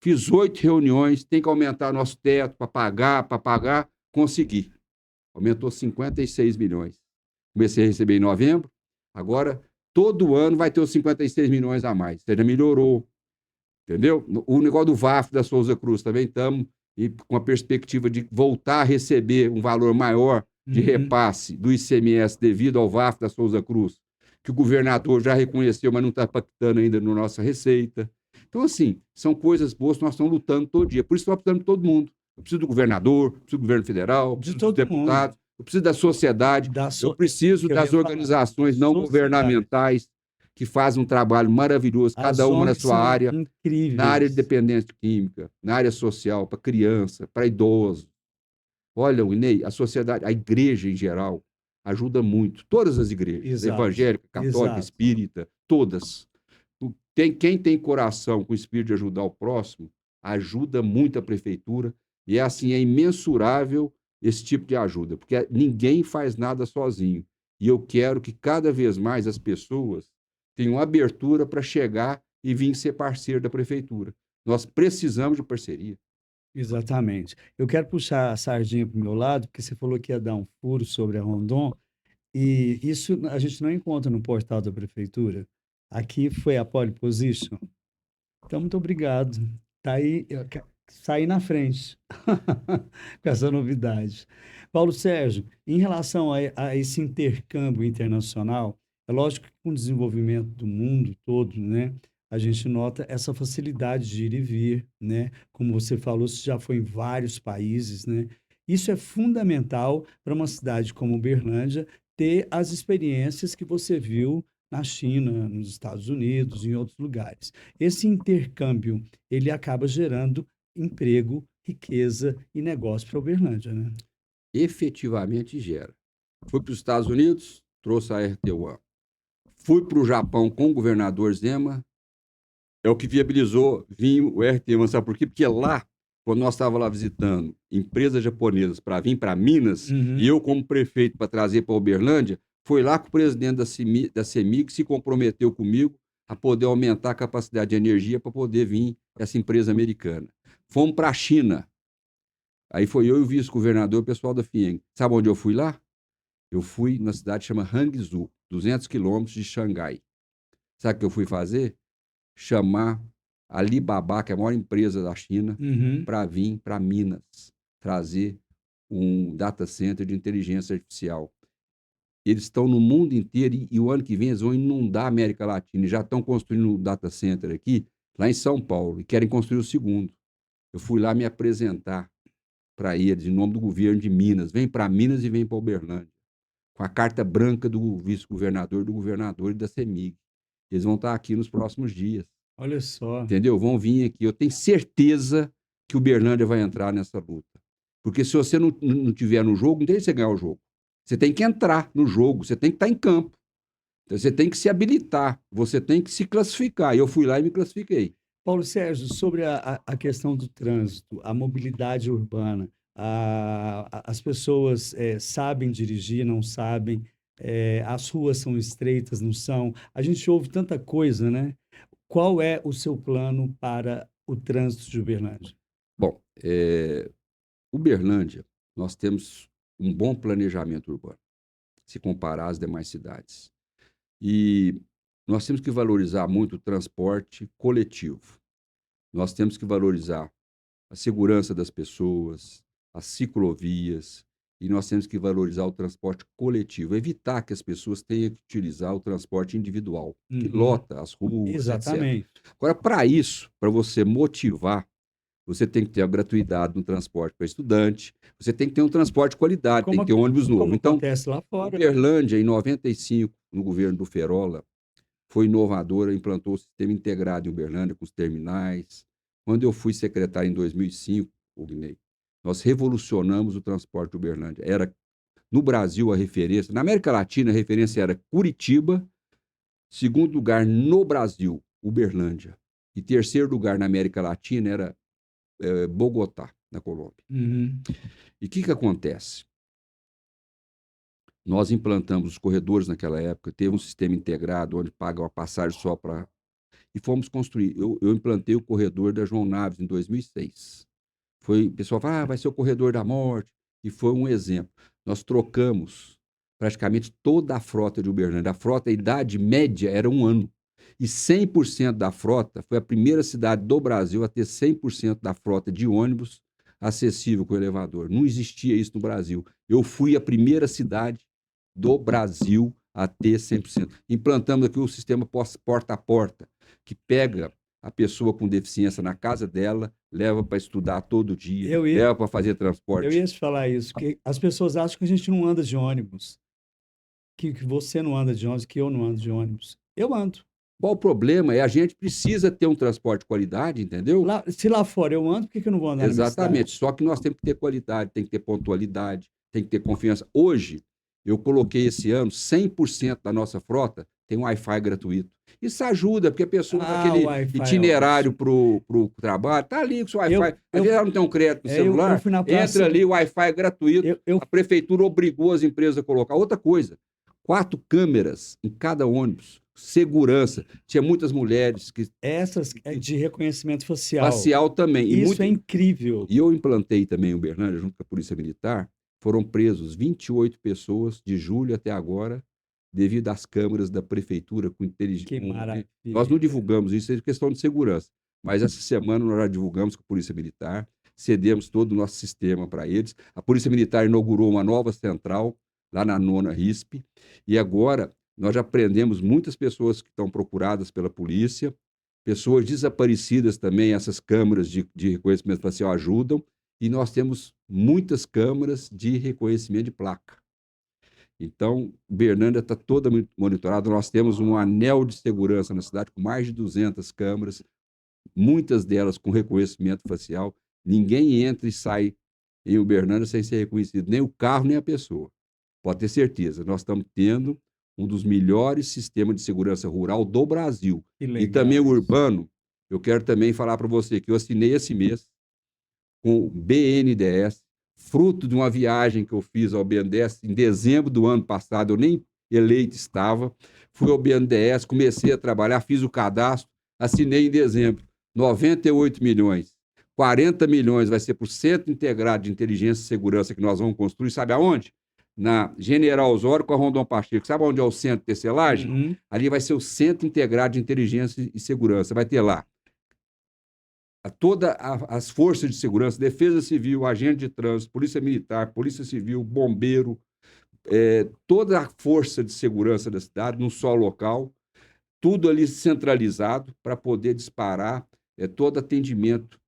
Fiz 8 reuniões, tem que aumentar nosso teto para pagar, consegui. Aumentou 56 milhões. Comecei a receber em novembro, agora todo ano vai ter os 56 milhões a mais. Ou seja, melhorou, entendeu? O negócio do VAF da Souza Cruz também estamos com a perspectiva de voltar a receber um valor maior de Uhum. repasse do ICMS devido ao VAF da Souza Cruz, que o governador já reconheceu, mas não está pactando ainda na nossa receita. Então, assim, são coisas boas que nós estamos lutando todo dia. Por isso, nós precisamos de todo mundo. Eu preciso do governador, eu preciso do governo federal, eu De preciso dos todo mundo. deputados, eu preciso da sociedade, Da eu so... preciso que eu das ia falar, da organizações não sociedade. governamentais que fazem um trabalho maravilhoso, cada As uma na ONGs sua são área, na área de incríveis. dependência química, na área social, para criança, para idoso. Olha, Inei, a sociedade, a igreja em geral, ajuda muito. Todas as igrejas, Exato. evangélica, católica, Exato. espírita, todas. Quem tem coração com o espírito de ajudar o próximo, ajuda muito a prefeitura. E é assim, é imensurável esse tipo de ajuda, porque ninguém faz nada sozinho. E eu quero que cada vez mais as pessoas tenham abertura para chegar e vir ser parceiro da prefeitura. Nós precisamos de parceria. Exatamente. Eu quero puxar a sardinha para o meu lado, porque você falou que ia dar um furo sobre a Rondon, e isso a gente não encontra no portal da prefeitura. Aqui foi a pole position. Então, muito obrigado. Tá aí, saí na frente com essa novidade. Paulo Sérgio, em relação a esse intercâmbio internacional, é lógico que com o desenvolvimento do mundo todo, né, a gente nota essa facilidade de ir e vir, né? Como você falou, você já foi em vários países, né? Isso é fundamental para uma cidade como Uberlândia ter as experiências que você viu na China, nos Estados Unidos, em outros lugares. Esse intercâmbio, ele acaba gerando emprego, riqueza e negócio para Uberlândia, né? Efetivamente gera. Fui para os Estados Unidos, trouxe a RT1. Fui para o Japão com o governador Zema, é o que viabilizou vir o RT1. Sabe por quê? Porque lá, quando nós estávamos lá visitando empresas japonesas para vir para Minas, e Uhum. eu, como prefeito, para trazer para Uberlândia, foi lá que o presidente da CEMIG se comprometeu comigo a poder aumentar a capacidade de energia para poder vir essa empresa americana. Fomos para a China. Aí foi eu e o vice-governador, o pessoal da FIENG. Sabe onde eu fui lá? Eu fui na cidade que chama Hangzhou, 200 quilômetros de Xangai. Sabe o que eu fui fazer? Chamar a Alibaba, que é a maior empresa da China, Uhum. para vir para Minas, trazer um data center de inteligência artificial. Eles estão no mundo inteiro e o ano que vem eles vão inundar a América Latina. E já estão construindo um data center aqui, lá em São Paulo, e querem construir o segundo. Eu fui lá me apresentar para eles, em nome do governo de Minas. Vem para Minas e vem para Uberlândia, com a carta branca do vice-governador, do governador e da CEMIG. Eles vão estar aqui nos próximos dias, Olha só. entendeu? Vão vir aqui. Eu tenho certeza que o Uberlândia vai entrar nessa luta. Porque se você não tiver no jogo, não tem você ganhar o jogo. Você tem que entrar no jogo, você tem que estar em campo. Então, você tem que se habilitar, você tem que se classificar. E eu fui lá e me classifiquei. Paulo Sérgio, sobre a questão do trânsito, a mobilidade urbana, as pessoas sabem dirigir, não sabem, as ruas são estreitas, não são. A gente ouve tanta coisa, né? Qual é o seu plano para o trânsito de Uberlândia? Bom, Uberlândia, nós temos um bom planejamento urbano, se comparar às demais cidades. E nós temos que valorizar muito o transporte coletivo. Nós temos que valorizar a segurança das pessoas, as ciclovias, e nós temos que valorizar o transporte coletivo, evitar que as pessoas tenham que utilizar o transporte individual, que Uhum. lota as ruas, etc. Exatamente. Agora, para isso, para você motivar, você tem que ter a gratuidade no transporte para estudante, você tem que ter um transporte de qualidade, tem Como, que ter ônibus como novo. Então, acontece lá fora. Uberlândia, em 95, no governo do Ferola, foi inovadora, implantou o sistema integrado em Uberlândia, com os terminais. Quando eu fui secretário em 2005, Guinei, nós revolucionamos o transporte de Uberlândia. Era, no Brasil, a referência, na América Latina, a referência era Curitiba, segundo lugar no Brasil, Uberlândia, e terceiro lugar na América Latina era Bogotá, na Colômbia. Uhum. E o que acontece? Nós implantamos os corredores naquela época, teve um sistema integrado onde paga uma passagem só para. E fomos construir. Eu implantei o corredor da João Naves em 2006. O pessoal fala, vai ser o corredor da morte. E foi um exemplo. Nós trocamos praticamente toda a frota de Uberlândia. A frota, a idade média era 1 ano. E 100% da frota, foi a primeira cidade do Brasil a ter 100% da frota de ônibus acessível com elevador. Não existia isso no Brasil. Eu fui a primeira cidade do Brasil a ter 100%. Implantamos aqui o sistema porta a porta, que pega a pessoa com deficiência na casa dela, leva para estudar todo dia, Eu ia, leva para fazer eu transporte. ia te falar isso, que as pessoas acham que a gente não anda de ônibus, que você não anda de ônibus, que eu não ando de ônibus. Eu ando. Qual o problema? É a gente precisa ter um transporte de qualidade, entendeu? Se lá fora eu ando, por que eu não vou andar na minha Exatamente. cidade? Só que nós temos que ter qualidade, tem que ter pontualidade, tem que ter confiança. Hoje, eu coloquei esse ano 100% da nossa frota tem Wi-Fi gratuito. Isso ajuda, porque a pessoa Ah, o naquele Wi-Fi é itinerário ótimo. para o trabalho, tá ali com o seu Wi-Fi. Às Eu, vezes ela não tem um crédito no eu celular, fui na entra praça, ali, o Wi-Fi é gratuito. eu, A prefeitura obrigou as empresas a colocar. Outra coisa, 4 câmeras em cada ônibus, segurança. Tinha muitas mulheres que essas de reconhecimento facial. facial também. Isso é incrível. E eu implantei também em Uberlândia, junto com a Polícia Militar, foram presos 28 pessoas de julho até agora, devido às câmeras da prefeitura com inteligência. Que Nós não maravilha. divulgamos isso, é questão de segurança. Mas essa semana nós já divulgamos com a Polícia Militar, cedemos todo o nosso sistema para eles. A Polícia Militar inaugurou uma nova central lá na 9ª RISP, e agora nós já prendemos muitas pessoas que estão procuradas pela polícia, pessoas desaparecidas também, essas câmeras de reconhecimento facial ajudam, e nós temos muitas câmeras de reconhecimento de placa. Então, Berlândia está toda monitorada, nós temos um anel de segurança na cidade com mais de 200 câmeras, muitas delas com reconhecimento facial. Ninguém entra e sai em Uberlândia sem ser reconhecido, nem o carro, nem a pessoa. Pode ter certeza, nós estamos tendo um dos melhores sistemas de segurança rural do Brasil. Que E também legal o isso. urbano. Eu quero também falar para você que eu assinei esse mês com o BNDES, fruto de uma viagem que eu fiz ao BNDES em dezembro do ano passado, eu nem eleito estava, fui ao BNDES, comecei a trabalhar, fiz o cadastro, assinei em dezembro, 98 milhões. 40 milhões vai ser para o Centro Integrado de Inteligência e Segurança que nós vamos construir, sabe aonde? Na General Osório com a Rondon Pacheco. Sabe onde é o centro de tecelagem? Uhum. Ali vai ser o Centro Integrado de Inteligência e Segurança. Vai ter lá todas as forças de segurança, Defesa Civil, agente de trânsito, Polícia Militar, Polícia Civil, Bombeiro, toda a força de segurança da cidade num só local, tudo ali centralizado para poder disparar todo atendimento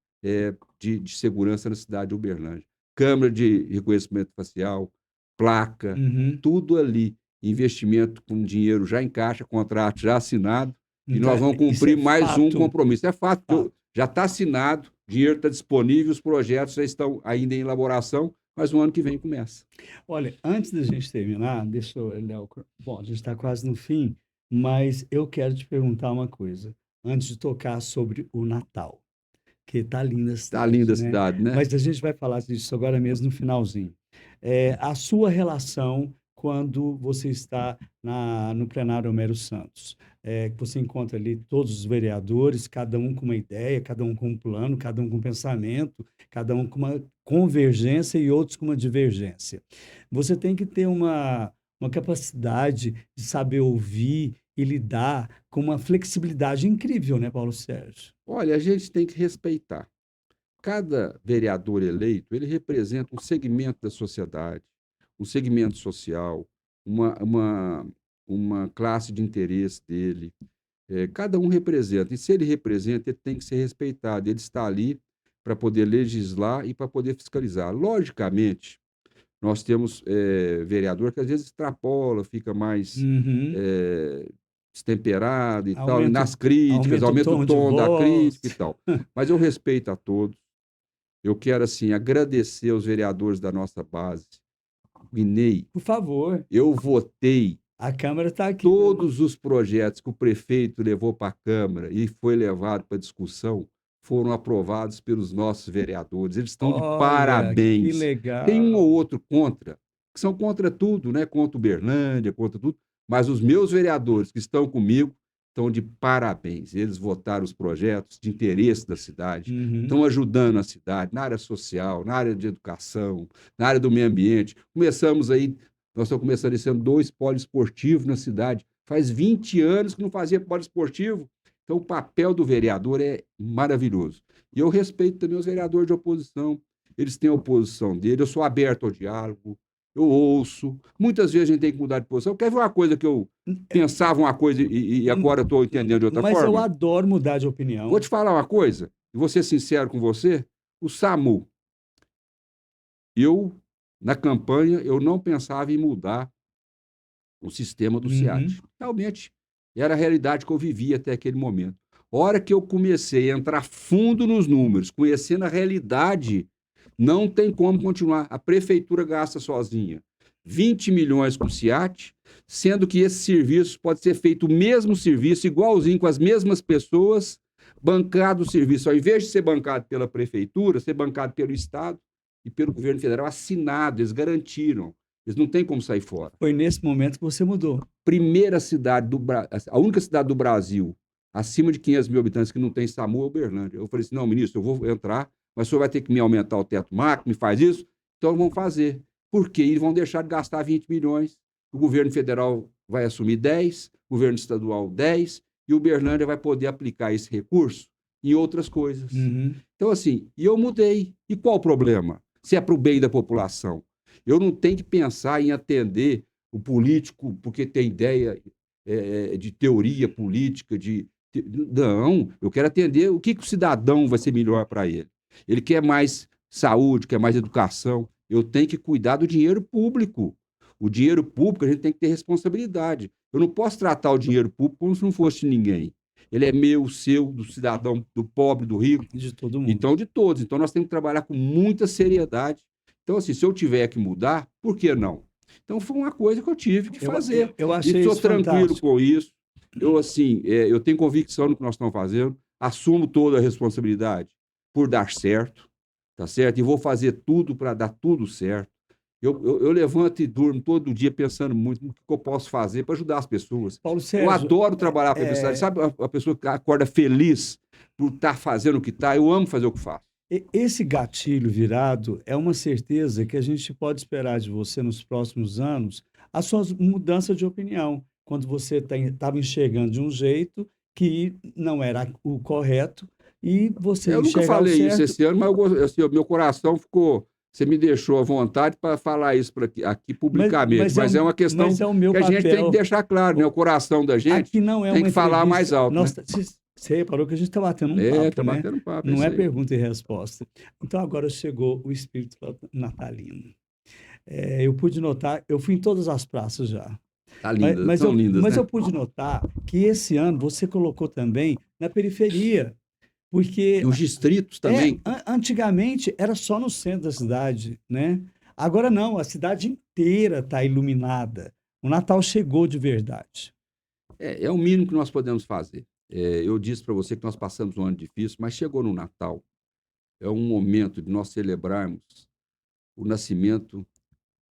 de segurança na cidade de Uberlândia. Câmera de reconhecimento facial, placa, Uhum. tudo ali. Investimento com dinheiro já em caixa, contrato já assinado, e Então, nós vamos isso é cumprir mais um fato. compromisso. É fato, Fato. já está assinado, dinheiro está disponível, os projetos já estão ainda em elaboração, mas no ano que vem começa. Olha, antes da gente terminar, deixa eu, Léo, bom, a gente está quase no fim, mas eu quero te perguntar uma coisa, antes de tocar sobre o Natal, que tá linda a Está linda cidade, a né? cidade, né? Mas a gente vai falar disso agora mesmo no finalzinho. A sua relação quando você está no plenário Homero Santos, que você encontra ali todos os vereadores, cada um com uma ideia, cada um com um plano, cada um com um pensamento, cada um com uma convergência e outros com uma divergência. Você tem que ter uma capacidade de saber ouvir e lidar com uma flexibilidade incrível, né, Paulo Sérgio? Olha, a gente tem que respeitar. Cada vereador eleito, ele representa um segmento da sociedade, um segmento social, uma, uma, uma classe de interesse dele. Cada um representa, e se ele representa, ele tem que ser respeitado. Ele está ali para poder legislar e para poder fiscalizar. Logicamente, nós temos vereador que às vezes extrapola, fica mais Uhum. eh, destemperado e tal, e Aumenta, nas críticas, aumenta o aumenta o tom de tom da voz. crítica e tal. Mas eu respeito a todos. Eu quero, assim, agradecer aos vereadores da nossa base. Guinei, Por favor, eu votei a Câmara está aqui. todos os projetos que o prefeito levou para a Câmara e foi levado para discussão, foram aprovados pelos nossos vereadores. Eles estão de Olha, que parabéns. Tem um ou legal. outro contra, que são contra tudo, né? Contra Uberlândia, contra tudo. Mas os meus vereadores que estão comigo estão de parabéns. Eles votaram os projetos de interesse da cidade, Uhum. estão ajudando a cidade na área social, na área de educação, na área do meio ambiente. Nós estamos começando esse ano 2 poliesportivos na cidade. Faz 20 anos que não fazia poliesportivo. Então, o papel do vereador é maravilhoso. E eu respeito também os vereadores de oposição. Eles têm a oposição dele, eu sou aberto ao diálogo, eu ouço. Muitas vezes a gente tem que mudar de posição. Quer ver uma coisa que eu pensava uma coisa e agora estou entendendo de outra Mas eu forma? adoro mudar de Vou opinião. te falar uma coisa, e vou ser sincero com você: o SAMU, eu, na campanha, eu não pensava em mudar o sistema do Uhum. SEAD. Realmente, era a realidade que eu vivia até aquele momento. A hora que eu comecei a entrar fundo nos números, conhecendo a realidade, não tem como continuar. A prefeitura gasta sozinha 20 milhões com o SEAT, sendo que esse serviço pode ser feito o mesmo serviço, igualzinho, com as mesmas pessoas, bancado o serviço. Ao invés de ser bancado pela prefeitura, ser bancado pelo Estado e pelo governo federal, assinado, eles garantiram. Eles não têm como sair fora. Foi nesse momento que você mudou. Primeira cidade a única cidade do Brasil acima de 500 mil habitantes que não tem SAMU é Uberlândia. Eu falei assim, não, ministro, eu vou entrar, mas o senhor vai ter que me aumentar o teto máximo, me faz isso? Então vão fazer. Por quê? Eles vão deixar de gastar 20 milhões, o governo federal vai assumir 10, o governo estadual 10, e Uberlândia vai poder aplicar esse recurso em outras coisas. Uhum. Então, assim, e eu mudei. E qual o problema? Se é para o bem da população. Eu não tenho que pensar em atender o político porque tem ideia de teoria política, não, eu quero atender o que o cidadão vai ser melhor para ele. Ele quer mais saúde, quer mais educação. Eu tenho que cuidar do dinheiro público. O dinheiro público a gente tem que ter responsabilidade. Eu não posso tratar o dinheiro público como se não fosse de ninguém. Ele é meu, seu, do cidadão, do pobre, do rico. De todo mundo. Então, de todos. Então, nós temos que trabalhar com muita seriedade. Então, assim, se eu tiver que mudar, por que não? Então, foi uma coisa que eu tive que fazer. Eu E achei sou isso tranquilo fantástico. com isso. Eu, assim, eu tenho convicção no que nós estamos fazendo, assumo toda a responsabilidade por dar certo, tá certo? E vou fazer tudo para dar tudo certo. Eu levanto e durmo todo dia pensando muito no que eu posso fazer para ajudar as pessoas. Paulo Eu Sérgio, adoro trabalhar para a pessoa. Sabe a pessoa que acorda feliz por estar fazendo o que está? Eu amo fazer o que faço. esse gatilho virado é uma certeza que a gente pode esperar de você nos próximos anos a sua mudança de opinião, quando você estava enxergando de um jeito que não era o correto e você Eu nunca enxergar o falei isso certo. esse ano, mas assim, o meu coração ficou. Você me deixou à vontade para falar isso aqui publicamente, mas é uma questão Mas é o meu que a gente tem que papel. deixar claro, né? O coração da gente Aqui não é tem uma que falar mais entrevista. alto, né? Você reparou que a gente está batendo um Tá papo, né? batendo papo, é Não isso é aí. pergunta e resposta. Então agora chegou o espírito natalino. Eu pude notar, eu fui em todas as praças já. Tá lindas, Mas tão lindas, mas né? eu pude notar que esse ano você colocou também na periferia, porque Os distritos também. antigamente era só no centro da cidade, né? Agora não, a cidade inteira está iluminada. O Natal chegou de verdade. É o mínimo que nós podemos fazer. Eu disse para você que nós passamos um ano difícil, mas chegou no Natal. É um momento de nós celebrarmos o nascimento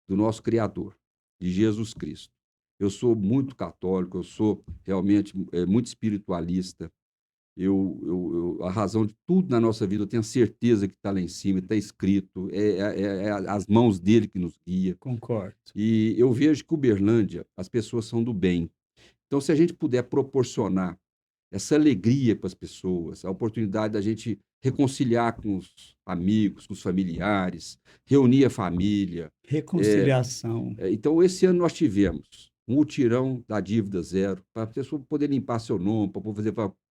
do nosso Criador, de Jesus Cristo. Eu sou muito católico, eu sou realmente muito espiritualista. A razão de tudo na nossa vida, eu tenho certeza que está lá em cima, está escrito, é as mãos dele que nos guia. Concordo. E eu vejo que Uberlândia, as pessoas são do bem. Então, se a gente puder proporcionar essa alegria para as pessoas, a oportunidade da gente reconciliar com os amigos, com os familiares, reunir a família. Reconciliação. Então, esse ano nós tivemos um mutirão da dívida zero, para a pessoa poder limpar seu nome, para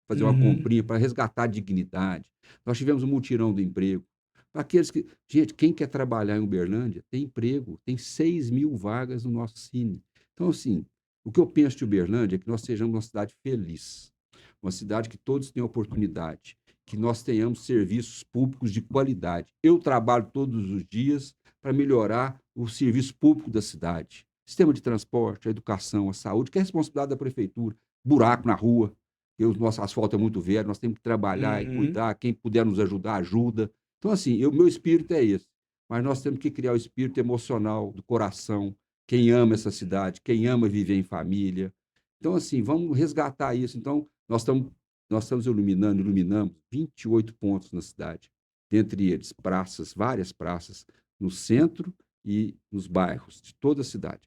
fazer uma Uhum. comprinha, para resgatar a dignidade. Nós tivemos um mutirão do emprego. Para aqueles que. Gente, quem quer trabalhar em Uberlândia tem emprego, tem 6.000 vagas no nosso Cine. Então, assim, o que eu penso de Uberlândia é que nós sejamos uma cidade feliz, uma cidade que todos tenham oportunidade, que nós tenhamos serviços públicos de qualidade. Eu trabalho todos os dias para melhorar o serviço público da cidade. Sistema de transporte, a educação, a saúde, que é a responsabilidade da prefeitura. Buraco na rua, que o nosso asfalto é muito velho, nós temos que trabalhar e Uhum. cuidar. Quem puder nos ajudar, ajuda. Então, assim, meu espírito é esse. Mas nós temos que criar o espírito emocional do coração. Quem ama essa cidade, quem ama viver em família. Então, assim, vamos resgatar isso. Então, nós estamos iluminamos 28 pontos na cidade. Dentre eles, praças, várias praças, no centro e nos bairros de toda a cidade.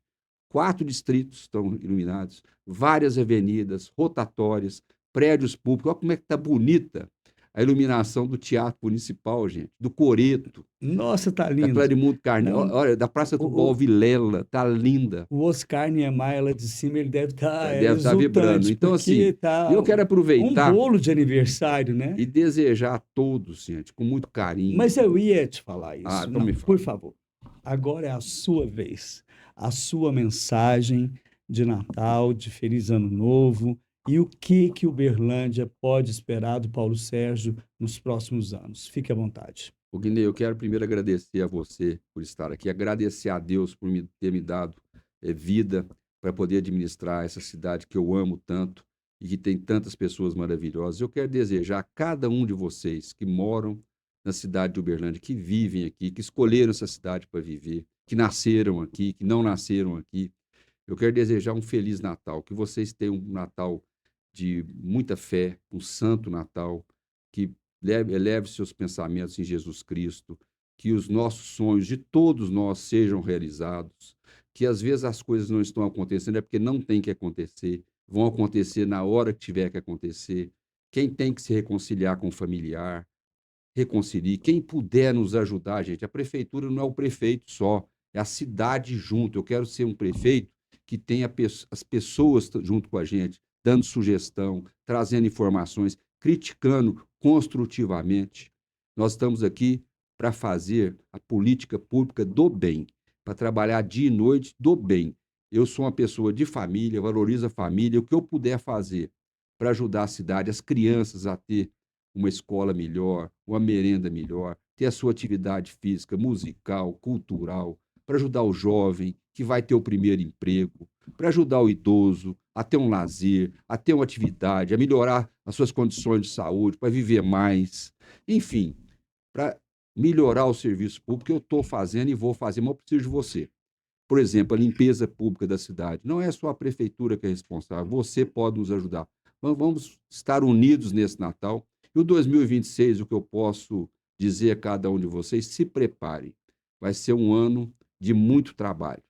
4 distritos estão iluminados, várias avenidas, rotatórias, prédios públicos. Olha como é que está bonita a iluminação do Teatro Municipal, gente, do Coreto, Nossa, tá da lindo. Clarimundo Carneiro, Não, olha, da Praça Tubol o, Vilela, está linda. o Oscar Niemeyer lá de cima, ele deve estar Deve estar vibrando. exultante, Então, porque assim, tá eu quero um aproveitar bolo de aniversário, né? e desejar a todos, gente, com muito carinho. Mas eu ia te falar isso. Então me Não, por fala. favor. Agora é a sua vez. A sua mensagem de Natal, de Feliz Ano Novo e o que Uberlândia pode esperar do Paulo Sérgio nos próximos anos. Fique à vontade. O Guinei, eu quero primeiro agradecer a você por estar aqui, agradecer a Deus por ter me dado vida para poder administrar essa cidade que eu amo tanto e que tem tantas pessoas maravilhosas. Eu quero desejar a cada um de vocês que moram na cidade de Uberlândia, que vivem aqui, que escolheram essa cidade para viver, que nasceram aqui, que não nasceram aqui. Eu quero desejar um Feliz Natal, que vocês tenham um Natal de muita fé, um Santo Natal, que eleve seus pensamentos em Jesus Cristo, que os nossos sonhos de todos nós sejam realizados, que às vezes as coisas não estão acontecendo é porque não tem que acontecer, vão acontecer na hora que tiver que acontecer. Quem tem que se reconciliar com o familiar, reconcilie. Quem puder nos ajudar, gente, a prefeitura não é o prefeito só, é a cidade junto. Eu quero ser um prefeito que tenha as pessoas junto com a gente, dando sugestão, trazendo informações, criticando construtivamente. Nós estamos aqui para fazer a política pública do bem, para trabalhar dia e noite do bem. Eu sou uma pessoa de família, valorizo a família, o que eu puder fazer para ajudar a cidade, as crianças a ter uma escola melhor, uma merenda melhor, ter a sua atividade física, musical, cultural, para ajudar o jovem que vai ter o primeiro emprego, para ajudar o idoso a ter um lazer, a ter uma atividade, a melhorar as suas condições de saúde, para viver mais. Enfim, para melhorar o serviço público que eu estou fazendo e vou fazer, mas eu preciso de você. Por exemplo, a limpeza pública da cidade. Não é só a prefeitura que é responsável, você pode nos ajudar. Vamos estar unidos nesse Natal. E o 2026, o que eu posso dizer a cada um de vocês, se prepare. Vai ser um ano de muito trabalho.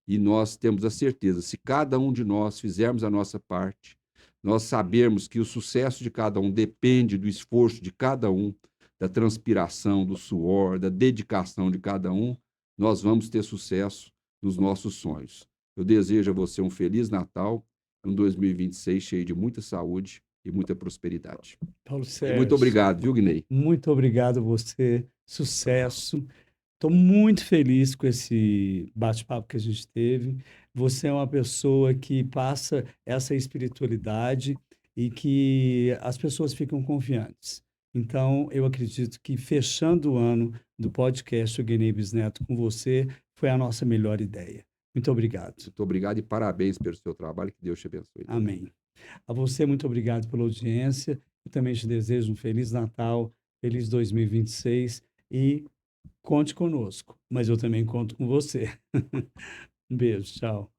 E nós temos a certeza, se cada um de nós fizermos a nossa parte, nós sabermos que o sucesso de cada um depende do esforço de cada um, da transpiração, do suor, da dedicação de cada um, nós vamos ter sucesso nos nossos sonhos. Eu desejo a você um Feliz Natal, um 2026 cheio de muita saúde e muita prosperidade. Paulo E muito Sérgio, obrigado, viu, Guinei? muito obrigado a você. Sucesso. Estou muito feliz com esse bate-papo que a gente teve. Você é uma pessoa que passa essa espiritualidade e que as pessoas ficam confiantes. Então, eu acredito que fechando o ano do podcast O Guinei Bisneto com você foi a nossa melhor ideia. Muito obrigado. Muito obrigado e parabéns pelo seu trabalho. Que Deus te abençoe. Amém. A você, muito obrigado pela audiência. Eu também te desejo um Feliz Natal, feliz 2026 e conte conosco, mas eu também conto com você. Um beijo, tchau.